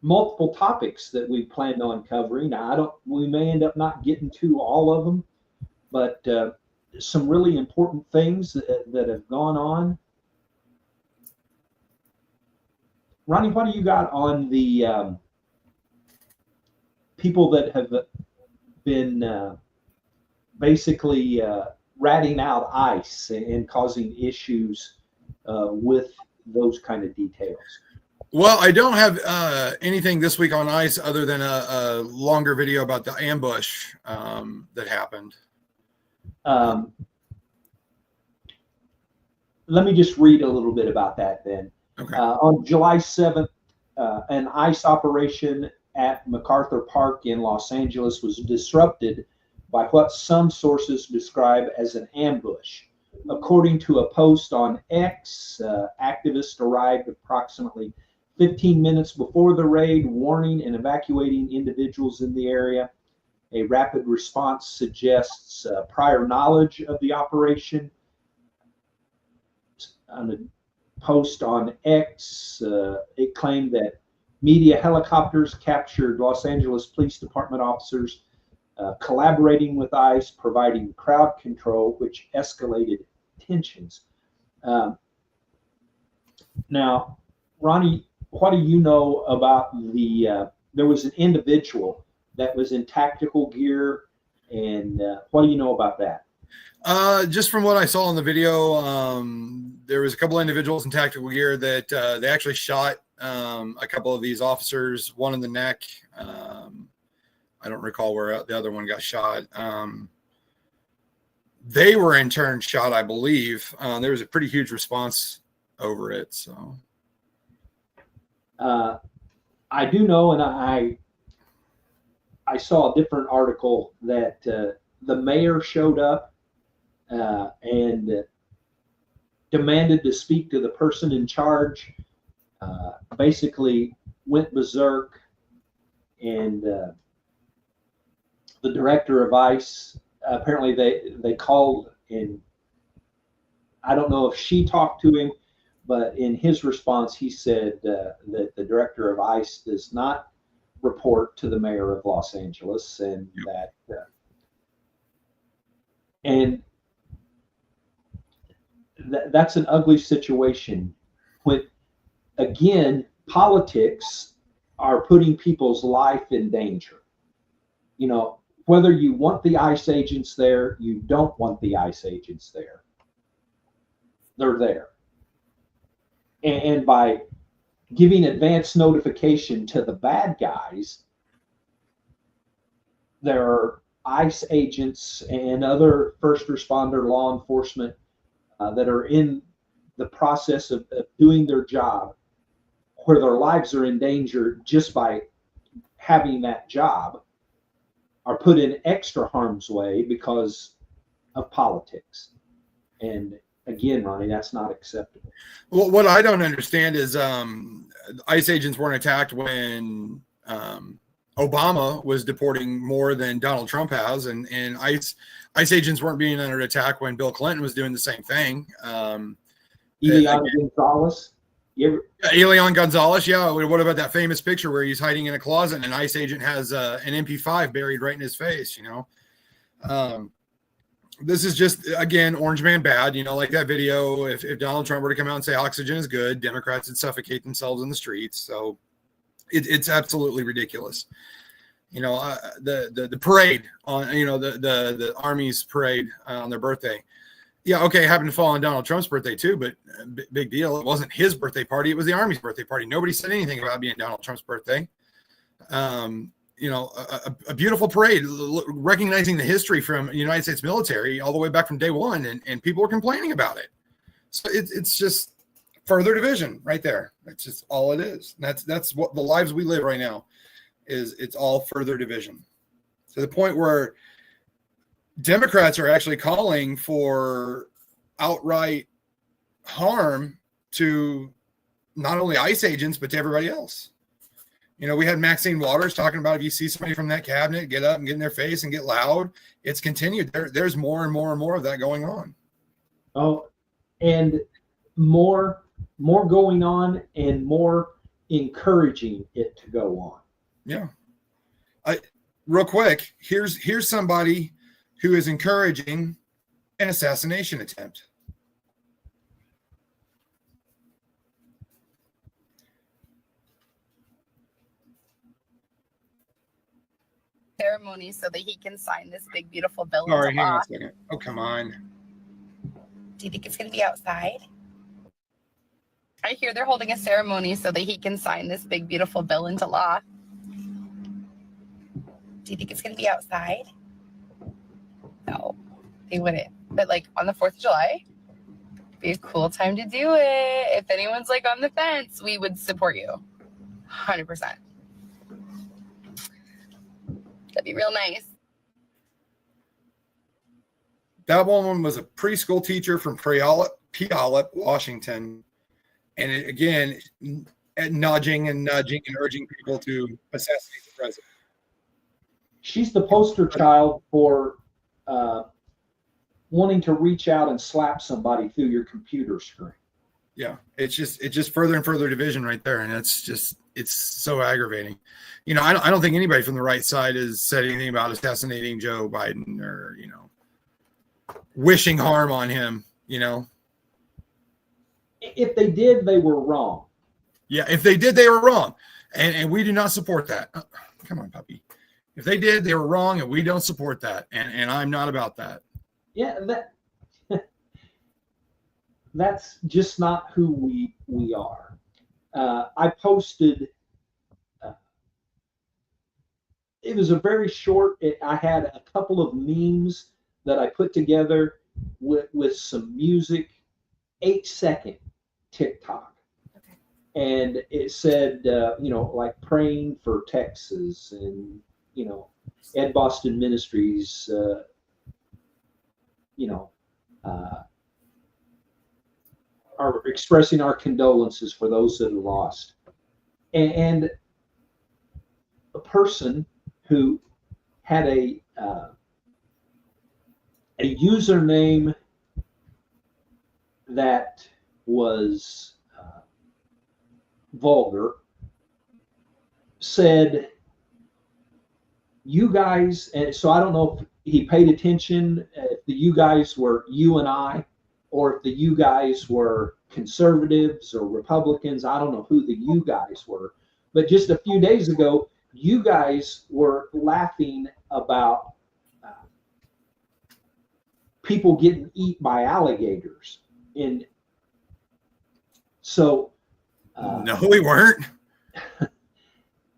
multiple topics that we planned on covering. Now, we may end up not getting to all of them, but some really important things that have gone on. Ronnie, what do you got on the people that have been basically ratting out ICE and causing issues with those kind of details? Well, I don't have anything this week on ICE other than a longer video about the ambush that happened. Let me just read a little bit about that then. Okay. On July 7th, an ICE operation at MacArthur Park in Los Angeles was disrupted by what some sources describe as an ambush. According to a post on X, activists arrived approximately 15 minutes before the raid, warning and evacuating individuals in the area. A rapid response suggests prior knowledge of the operation. On a post on X, it claimed that media helicopters captured Los Angeles Police Department officers collaborating with ICE, providing crowd control, which escalated tensions. Now, Ronnie, what do you know about there was an individual that was in tactical gear, and what do you know about that? Just from what I saw in the video, there was a couple of individuals in tactical gear that they actually shot a couple of these officers, one in the neck. I don't recall where the other one got shot. They were in turn shot, I believe. There was a pretty huge response over it. So I do know, and I saw a different article that the mayor showed up and demanded to speak to the person in charge, basically went berserk, and the director of ICE, apparently they called, and I don't know if she talked to him, but in his response, he said that the director of ICE does not report to the mayor of Los Angeles, and that's an ugly situation. When, again, politics are putting people's life in danger. You know, whether you want the ICE agents there, you don't want the ICE agents there. they're there. And by giving advance notification to the bad guys, there are ICE agents and other first responder law enforcement that are in the process of doing their job, where their lives are in danger just by having that job, are put in extra harm's way because of politics. And again, Ronnie, that's not acceptable. Well, what I don't understand is ICE agents weren't attacked when Obama was deporting more than Donald Trump has, and ICE agents weren't being under attack when Bill Clinton was doing the same thing. Elian Gonzalez. Elian Gonzalez, yeah. What about that famous picture where he's hiding in a closet and an ICE agent has an MP5 buried right in his face? This is just, again, orange man bad. Like that video. If Donald Trump were to come out and say oxygen is good, Democrats would suffocate themselves in the streets. So it's absolutely ridiculous. The parade on the Army's parade on their birthday. Yeah, okay, it happened to fall on Donald Trump's birthday too, but big deal. It wasn't his birthday party; it was the Army's birthday party. Nobody said anything about being Donald Trump's birthday. A beautiful parade, recognizing the history from the United States military all the way back from day one, and people were complaining about it. So it's just further division right there. That's just all it is. That's what the lives we live right now is. It's all further division to the point where Democrats are actually calling for outright harm to not only ICE agents, but to everybody else. We had Maxine Waters talking about if you see somebody from that cabinet, get up and get in their face and get loud. It's continued. There's more and more and more of that going on. Oh, and more going on and more encouraging it to go on. Yeah. Real quick, here's somebody who is encouraging an assassination attempt. Ceremony so that he can sign this big, beautiful bill. All right, hang on a second. Oh, come on. Do you think it's going to be outside? I hear they're holding a ceremony so that he can sign this big, beautiful bill into law. Do you think it's going to be outside? No, they wouldn't. But on the 4th of July, be a cool time to do it. If anyone's on the fence, we would support you 100%. That'd be real nice. That woman was a preschool teacher from Puyallup, Washington. And again, nudging and urging people to assassinate the president. She's the poster child for wanting to reach out and slap somebody through your computer screen. Yeah, it's just further and further division right there, and it's so aggravating. I don't think anybody from the right side has said anything about assassinating Joe Biden or wishing harm on him. If they did, they were wrong. Yeah, if they did, they were wrong, and we do not support that. Oh, come on, puppy. If they did, they were wrong, and we don't support that, and I'm not about that. Yeah, that's just not who we are. I posted. It was a very short. I had a couple of memes that I put together with some music, 8-second TikTok, and it said, praying for Texas and Ed Boston Ministries, are expressing our condolences for those that are lost. And a person who had a username that was vulgar said, you guys, and so I don't know if he paid attention, if the you guys were you and I, or if the you guys were conservatives or Republicans. I don't know who the you guys were, but just a few days ago, you guys were laughing about people getting eaten by alligators in So no, we weren't.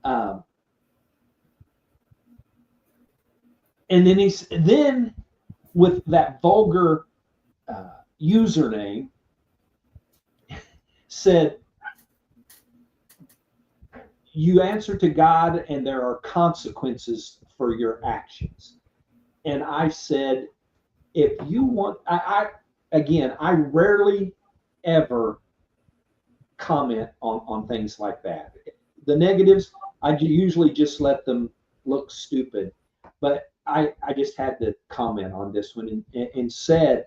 And then with that vulgar username said, you answer to God and there are consequences for your actions. And I said, if you want, I rarely ever comment on things like that. The negatives, I usually just let them look stupid. But I just had to comment on this one and said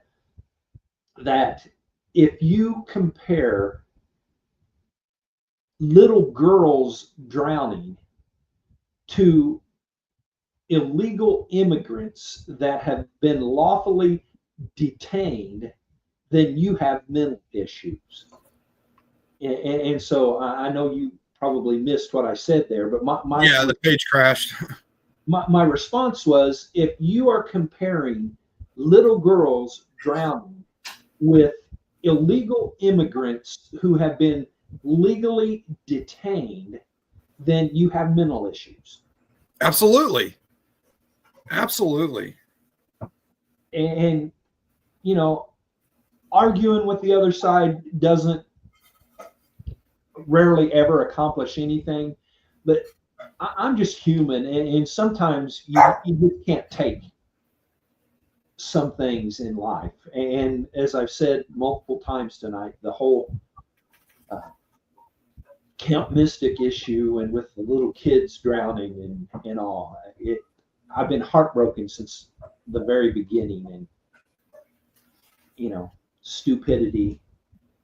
that if you compare little girls drowning to illegal immigrants that have been lawfully detained, then you have mental issues. And so I know you probably missed what I said there, but the page crashed. My response was, if you are comparing little girls drowning with illegal immigrants who have been legally detained, then you have mental issues. Absolutely. And you know, arguing with the other side doesn't rarely ever accomplish anything, but I'm just human, and sometimes you just can't take some things in life. And as I've said multiple times tonight, the whole Camp Mystic issue and with the little kids drowning and all, I've been heartbroken since the very beginning. And you know, stupidity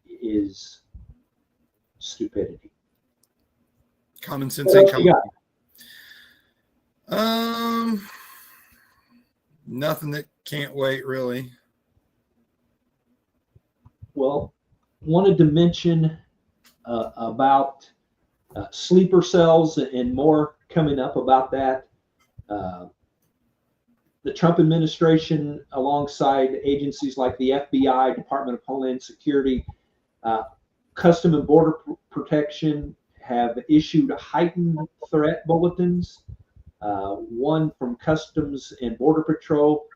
is stupidity. Common sense ain't common. Nothing that can't wait, really. Well, wanted to mention about sleeper cells and more coming up about that. The Trump administration, alongside agencies like the FBI, Department of Homeland Security, Custom and Border Protection, have issued heightened threat bulletins. One from Customs and Border Patrol.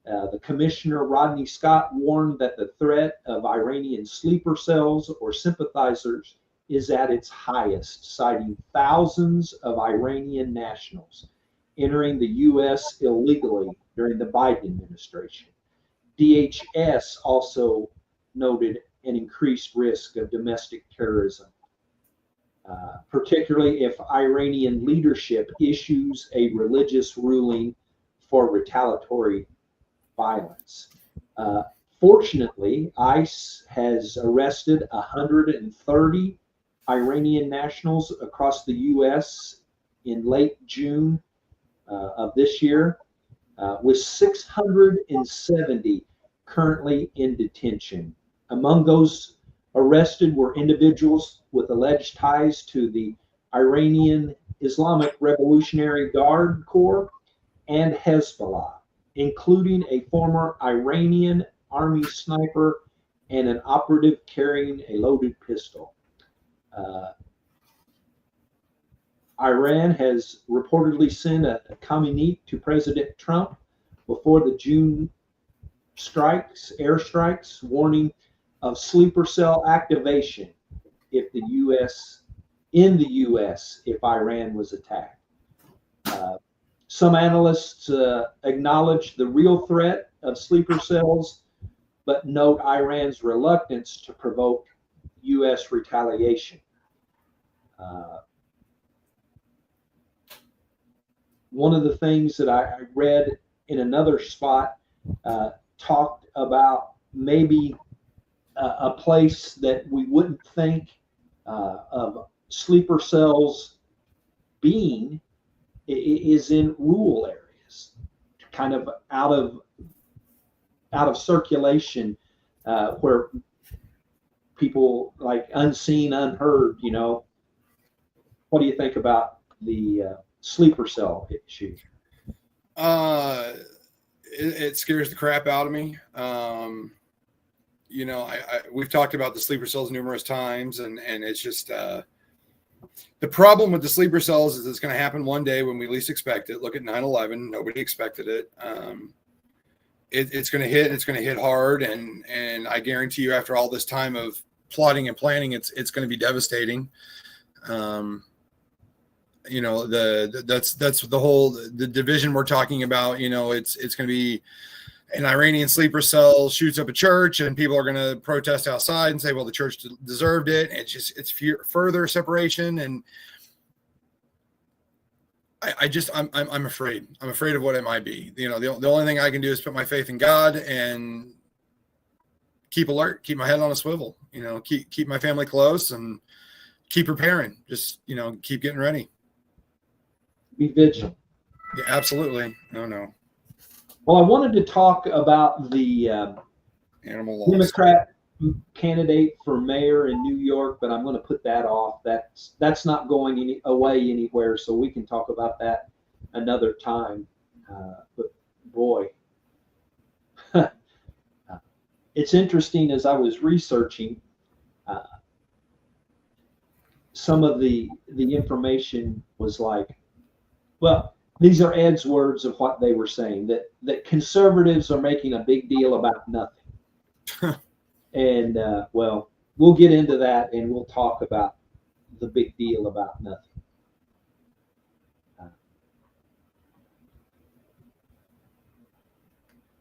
The Commissioner, Rodney Scott, warned that the threat of Iranian sleeper cells or sympathizers is at its highest, citing thousands of Iranian nationals entering the U.S. illegally during the Biden administration. DHS also noted an increased risk of domestic terrorism, particularly if Iranian leadership issues a religious ruling for retaliatory violence. Fortunately, ICE has arrested 130 Iranian nationals across the U.S. in late June of this year, with 670 currently in detention. Among those arrested were individuals with alleged ties to the Iranian Islamic Revolutionary Guard Corps and Hezbollah, including a former Iranian army sniper and an operative carrying a loaded pistol. Iran has reportedly sent a communique to President Trump before the June airstrikes, warning of sleeper cell activation if the U.S. if Iran was attacked. Some analysts acknowledge the real threat of sleeper cells, but note Iran's reluctance to provoke U.S. retaliation. One of the things that I read in another spot talked about maybe a place that we wouldn't think of sleeper cells being is in rural areas, kind of out of circulation, where people like unseen, unheard. You know, what do you think about the sleeper cell issue? It scares the crap out of me. we've talked about the sleeper cells numerous times, and it's just the problem with the sleeper cells is it's going to happen one day when we least expect it. Look at 9/11; nobody expected it. It's going to hit. It's going to hit hard, and I guarantee you, after all this time of plotting and planning, it's going to be devastating. That's the division we're talking about. It's going to be an Iranian sleeper cell shoots up a church, and people are going to protest outside and say, well, the church deserved it. And it's further separation. And I'm afraid. I'm afraid of what it might be. The only thing I can do is put my faith in God and keep alert, keep my head on a swivel, keep my family close and keep preparing. Just, keep getting ready. Be vigilant. Yeah, absolutely. No. Well, I wanted to talk about the animal laws. Democrat candidate for mayor in New York, but I'm going to put that off. That's not going away anywhere, so we can talk about that another time. But boy, it's interesting. As I was researching, some of the information was like, well, these are Ed's words of what they were saying, that conservatives are making a big deal about nothing. And, well, we'll get into that, and we'll talk about the big deal about nothing.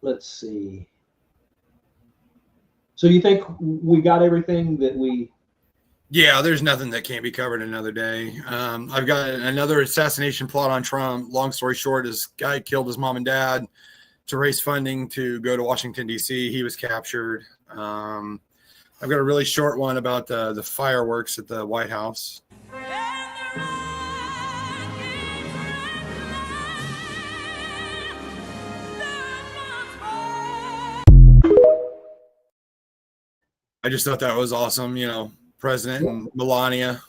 Let's see. So you think we got everything that we... Yeah, there's nothing that can't be covered another day. I've got another assassination plot on Trump. Long story short, this guy killed his mom and dad to raise funding to go to Washington, D.C. He was captured. I've got a really short one about the fireworks at the White House. I just thought that was awesome, President and Melania.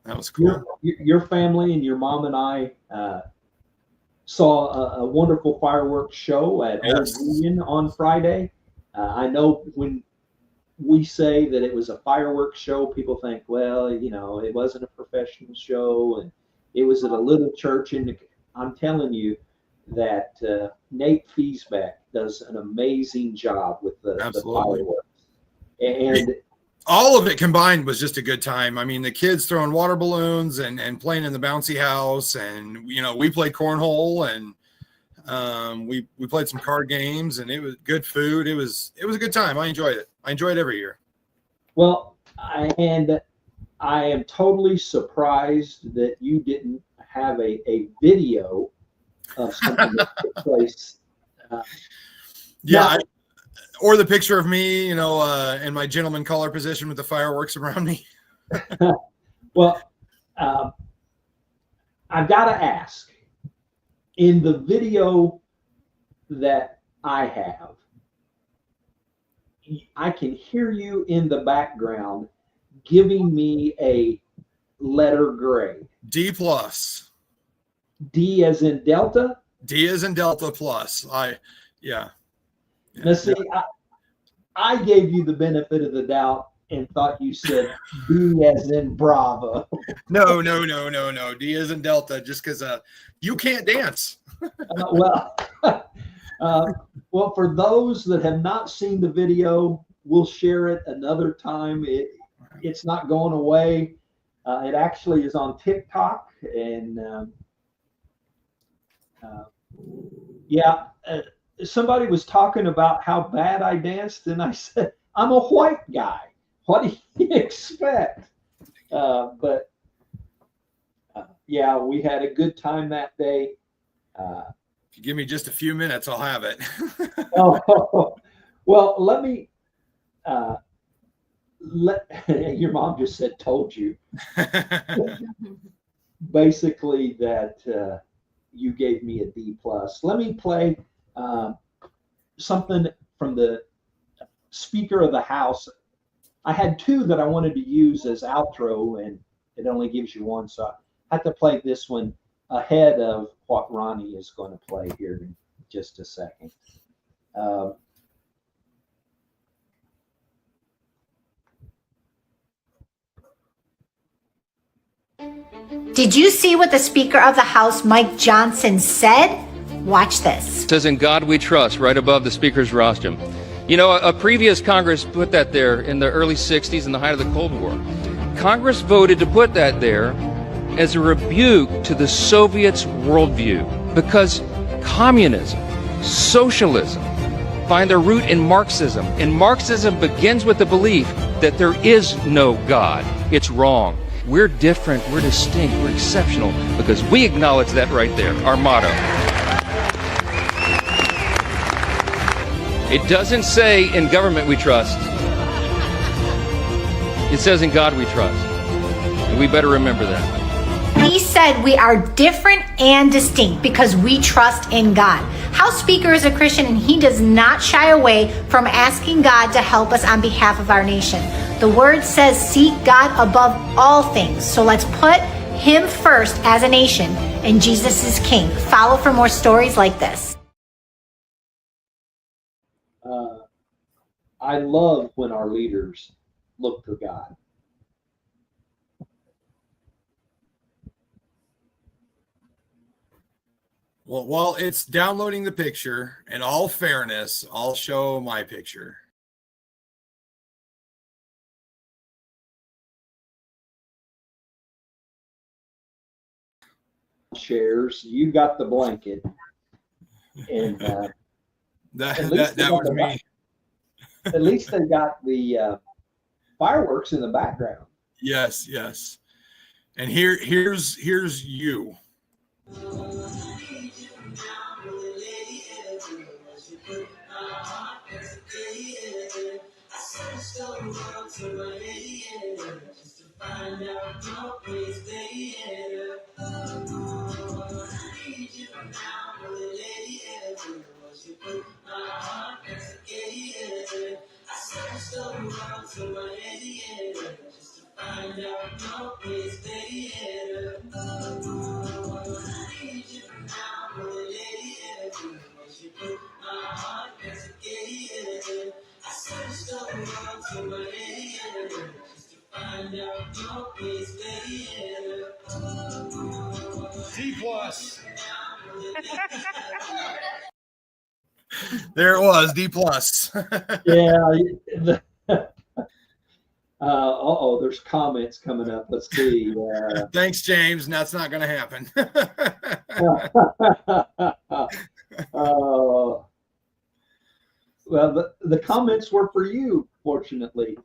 That was cool. Your family and your mom and I saw a wonderful fireworks show at Old Union on Friday. I know when we say that it was a fireworks show, people think, well, it wasn't a professional show, and it was at a little church. And I'm telling you that Nate Fiesbeck does an amazing job with the fireworks. And all of it combined was just a good time. I mean, the kids throwing water balloons and playing in the bouncy house, and we played cornhole, and we played some card games, and it was good food. It was a good time. I enjoyed it. I enjoy it every year. Well, I am totally surprised that you didn't have a video of something that took place. Or the picture of me, in my gentleman collar position with the fireworks around me. Well, I've got to ask, in the video that I have, I can hear you in the background giving me a letter grade. D+. D as in Delta? D as in Delta plus. Now, see, I gave you the benefit of the doubt and thought you said B as in Bravo. No. D as in Delta, just because you can't dance. Well, for those that have not seen the video, we'll share it another time. It's not going away. It actually is on TikTok, and somebody was talking about how bad I danced, and I said, I'm a white guy. What do you expect? We had a good time that day. If you give me just a few minutes, I'll have it. Well, let me your mom just said, told you. Basically that you gave me a D+. Let me play something from the Speaker of the House. I had two that I wanted to use as outro, and it only gives you one, so I have to play this one ahead of what Ronnie is going to play here in just a second. Did you see what the Speaker of the House, Mike Johnson, said? Watch this. It says, "In God we trust," right above the Speaker's rostrum. You know, a previous Congress put that there in the early 60s in the height of the Cold War. Congress voted to put that there as a rebuke to the Soviets' worldview, because communism, socialism, find their root in Marxism. And Marxism begins with the belief that there is no God. It's wrong. We're different, we're distinct, we're exceptional, because we acknowledge that right there, our motto. It doesn't say "in government we trust." It says "in God we trust." And we better remember that. He said we are different and distinct because we trust in God. House Speaker is a Christian and he does not shy away from asking God to help us on behalf of our nation. The word says seek God above all things. So let's put him first as a nation, and Jesus is king. Follow for more stories like this. I love when our leaders look to God. Well, while it's downloading the picture, in all fairness, I'll show my picture. Shares, you got the blanket, and that was me. At least they got the fireworks in the background. Yes, yes. And here's you. C plus. There it was, D plus. Yeah. There's comments coming up. Let's see. Thanks, James. That's not going to happen. Well, the comments were for you, fortunately.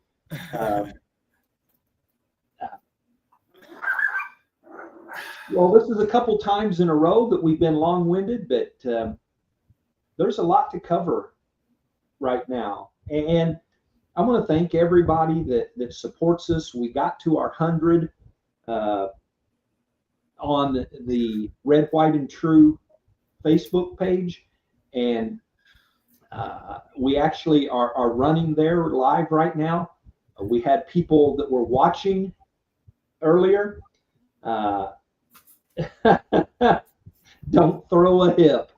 Well, this is a couple times in a row that we've been long-winded, but there's a lot to cover right now. And I want to thank everybody that supports us. We got to our 100 on the Red, White, and True Facebook page. And we actually are running there live right now. We had people that were watching earlier. Don't throw a hip.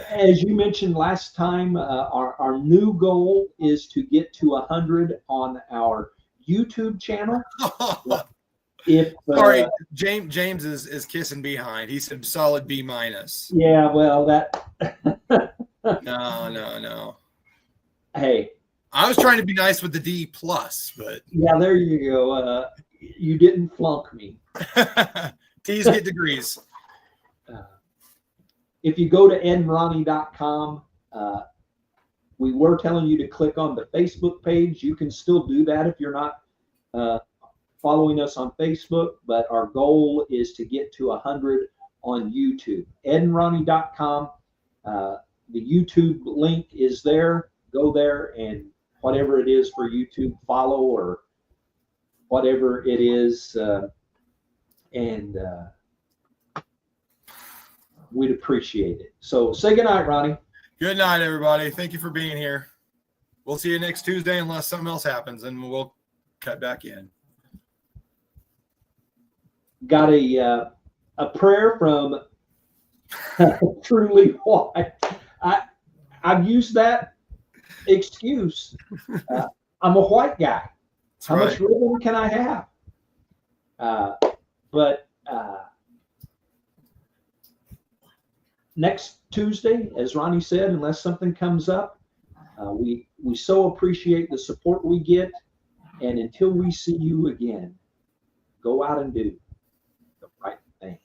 As you mentioned last time, our new goal is to get to 100 on our YouTube channel. Sorry, James is kissing behind. He said solid B minus. Yeah, well, that. No. Hey, I was trying to be nice with the D plus, but yeah, there you go. You didn't flunk me. T's get degrees. If you go to edandronnie.com, we were telling you to click on the Facebook page. You can still do that if you're not following us on Facebook, but our goal is to get to 100 on YouTube. edandronnie.com. The YouTube link is there. Go there, and whatever it is for YouTube, follow or whatever it is, and we'd appreciate it. So say good night, Ronnie. Good night, everybody. Thank you for being here. We'll see you next Tuesday unless something else happens, and we'll cut back in. Got a prayer from Truly White. I've used that excuse. I'm a white guy. How much ribbon can I have? But next Tuesday, as Ronnie said, unless something comes up, we so appreciate the support we get. And until we see you again, go out and do the right thing.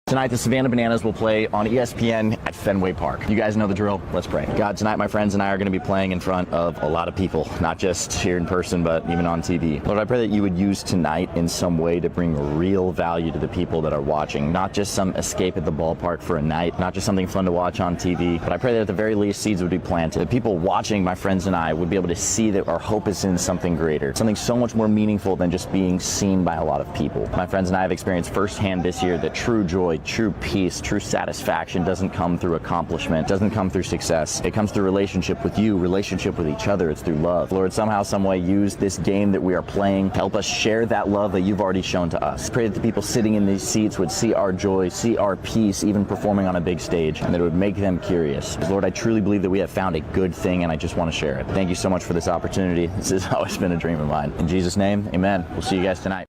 Tonight, the Savannah Bananas will play on ESPN at Fenway Park. You guys know the drill. Let's pray. God, tonight my friends and I are going to be playing in front of a lot of people, not just here in person, but even on TV. Lord, I pray that you would use tonight in some way to bring real value to the people that are watching, not just some escape at the ballpark for a night, not just something fun to watch on TV, but I pray that at the very least seeds would be planted. The people watching my friends and I would be able to see that our hope is in something greater, something so much more meaningful than just being seen by a lot of people. My friends and I have experienced firsthand this year that true joy, true peace, true satisfaction doesn't come through accomplishment, doesn't come through success. It comes through relationship with you, relationship with each other. It's through love. Lord, somehow, some way, use this game that we are playing to help us share that love that you've already shown to us. Pray that the people sitting in these seats would see our joy, see our peace, even performing on a big stage, and that it would make them curious. Lord, I truly believe that we have found a good thing, and I just want to share it. Thank you so much for this opportunity. This has always been a dream of mine. In Jesus' name, amen. We'll see you guys tonight.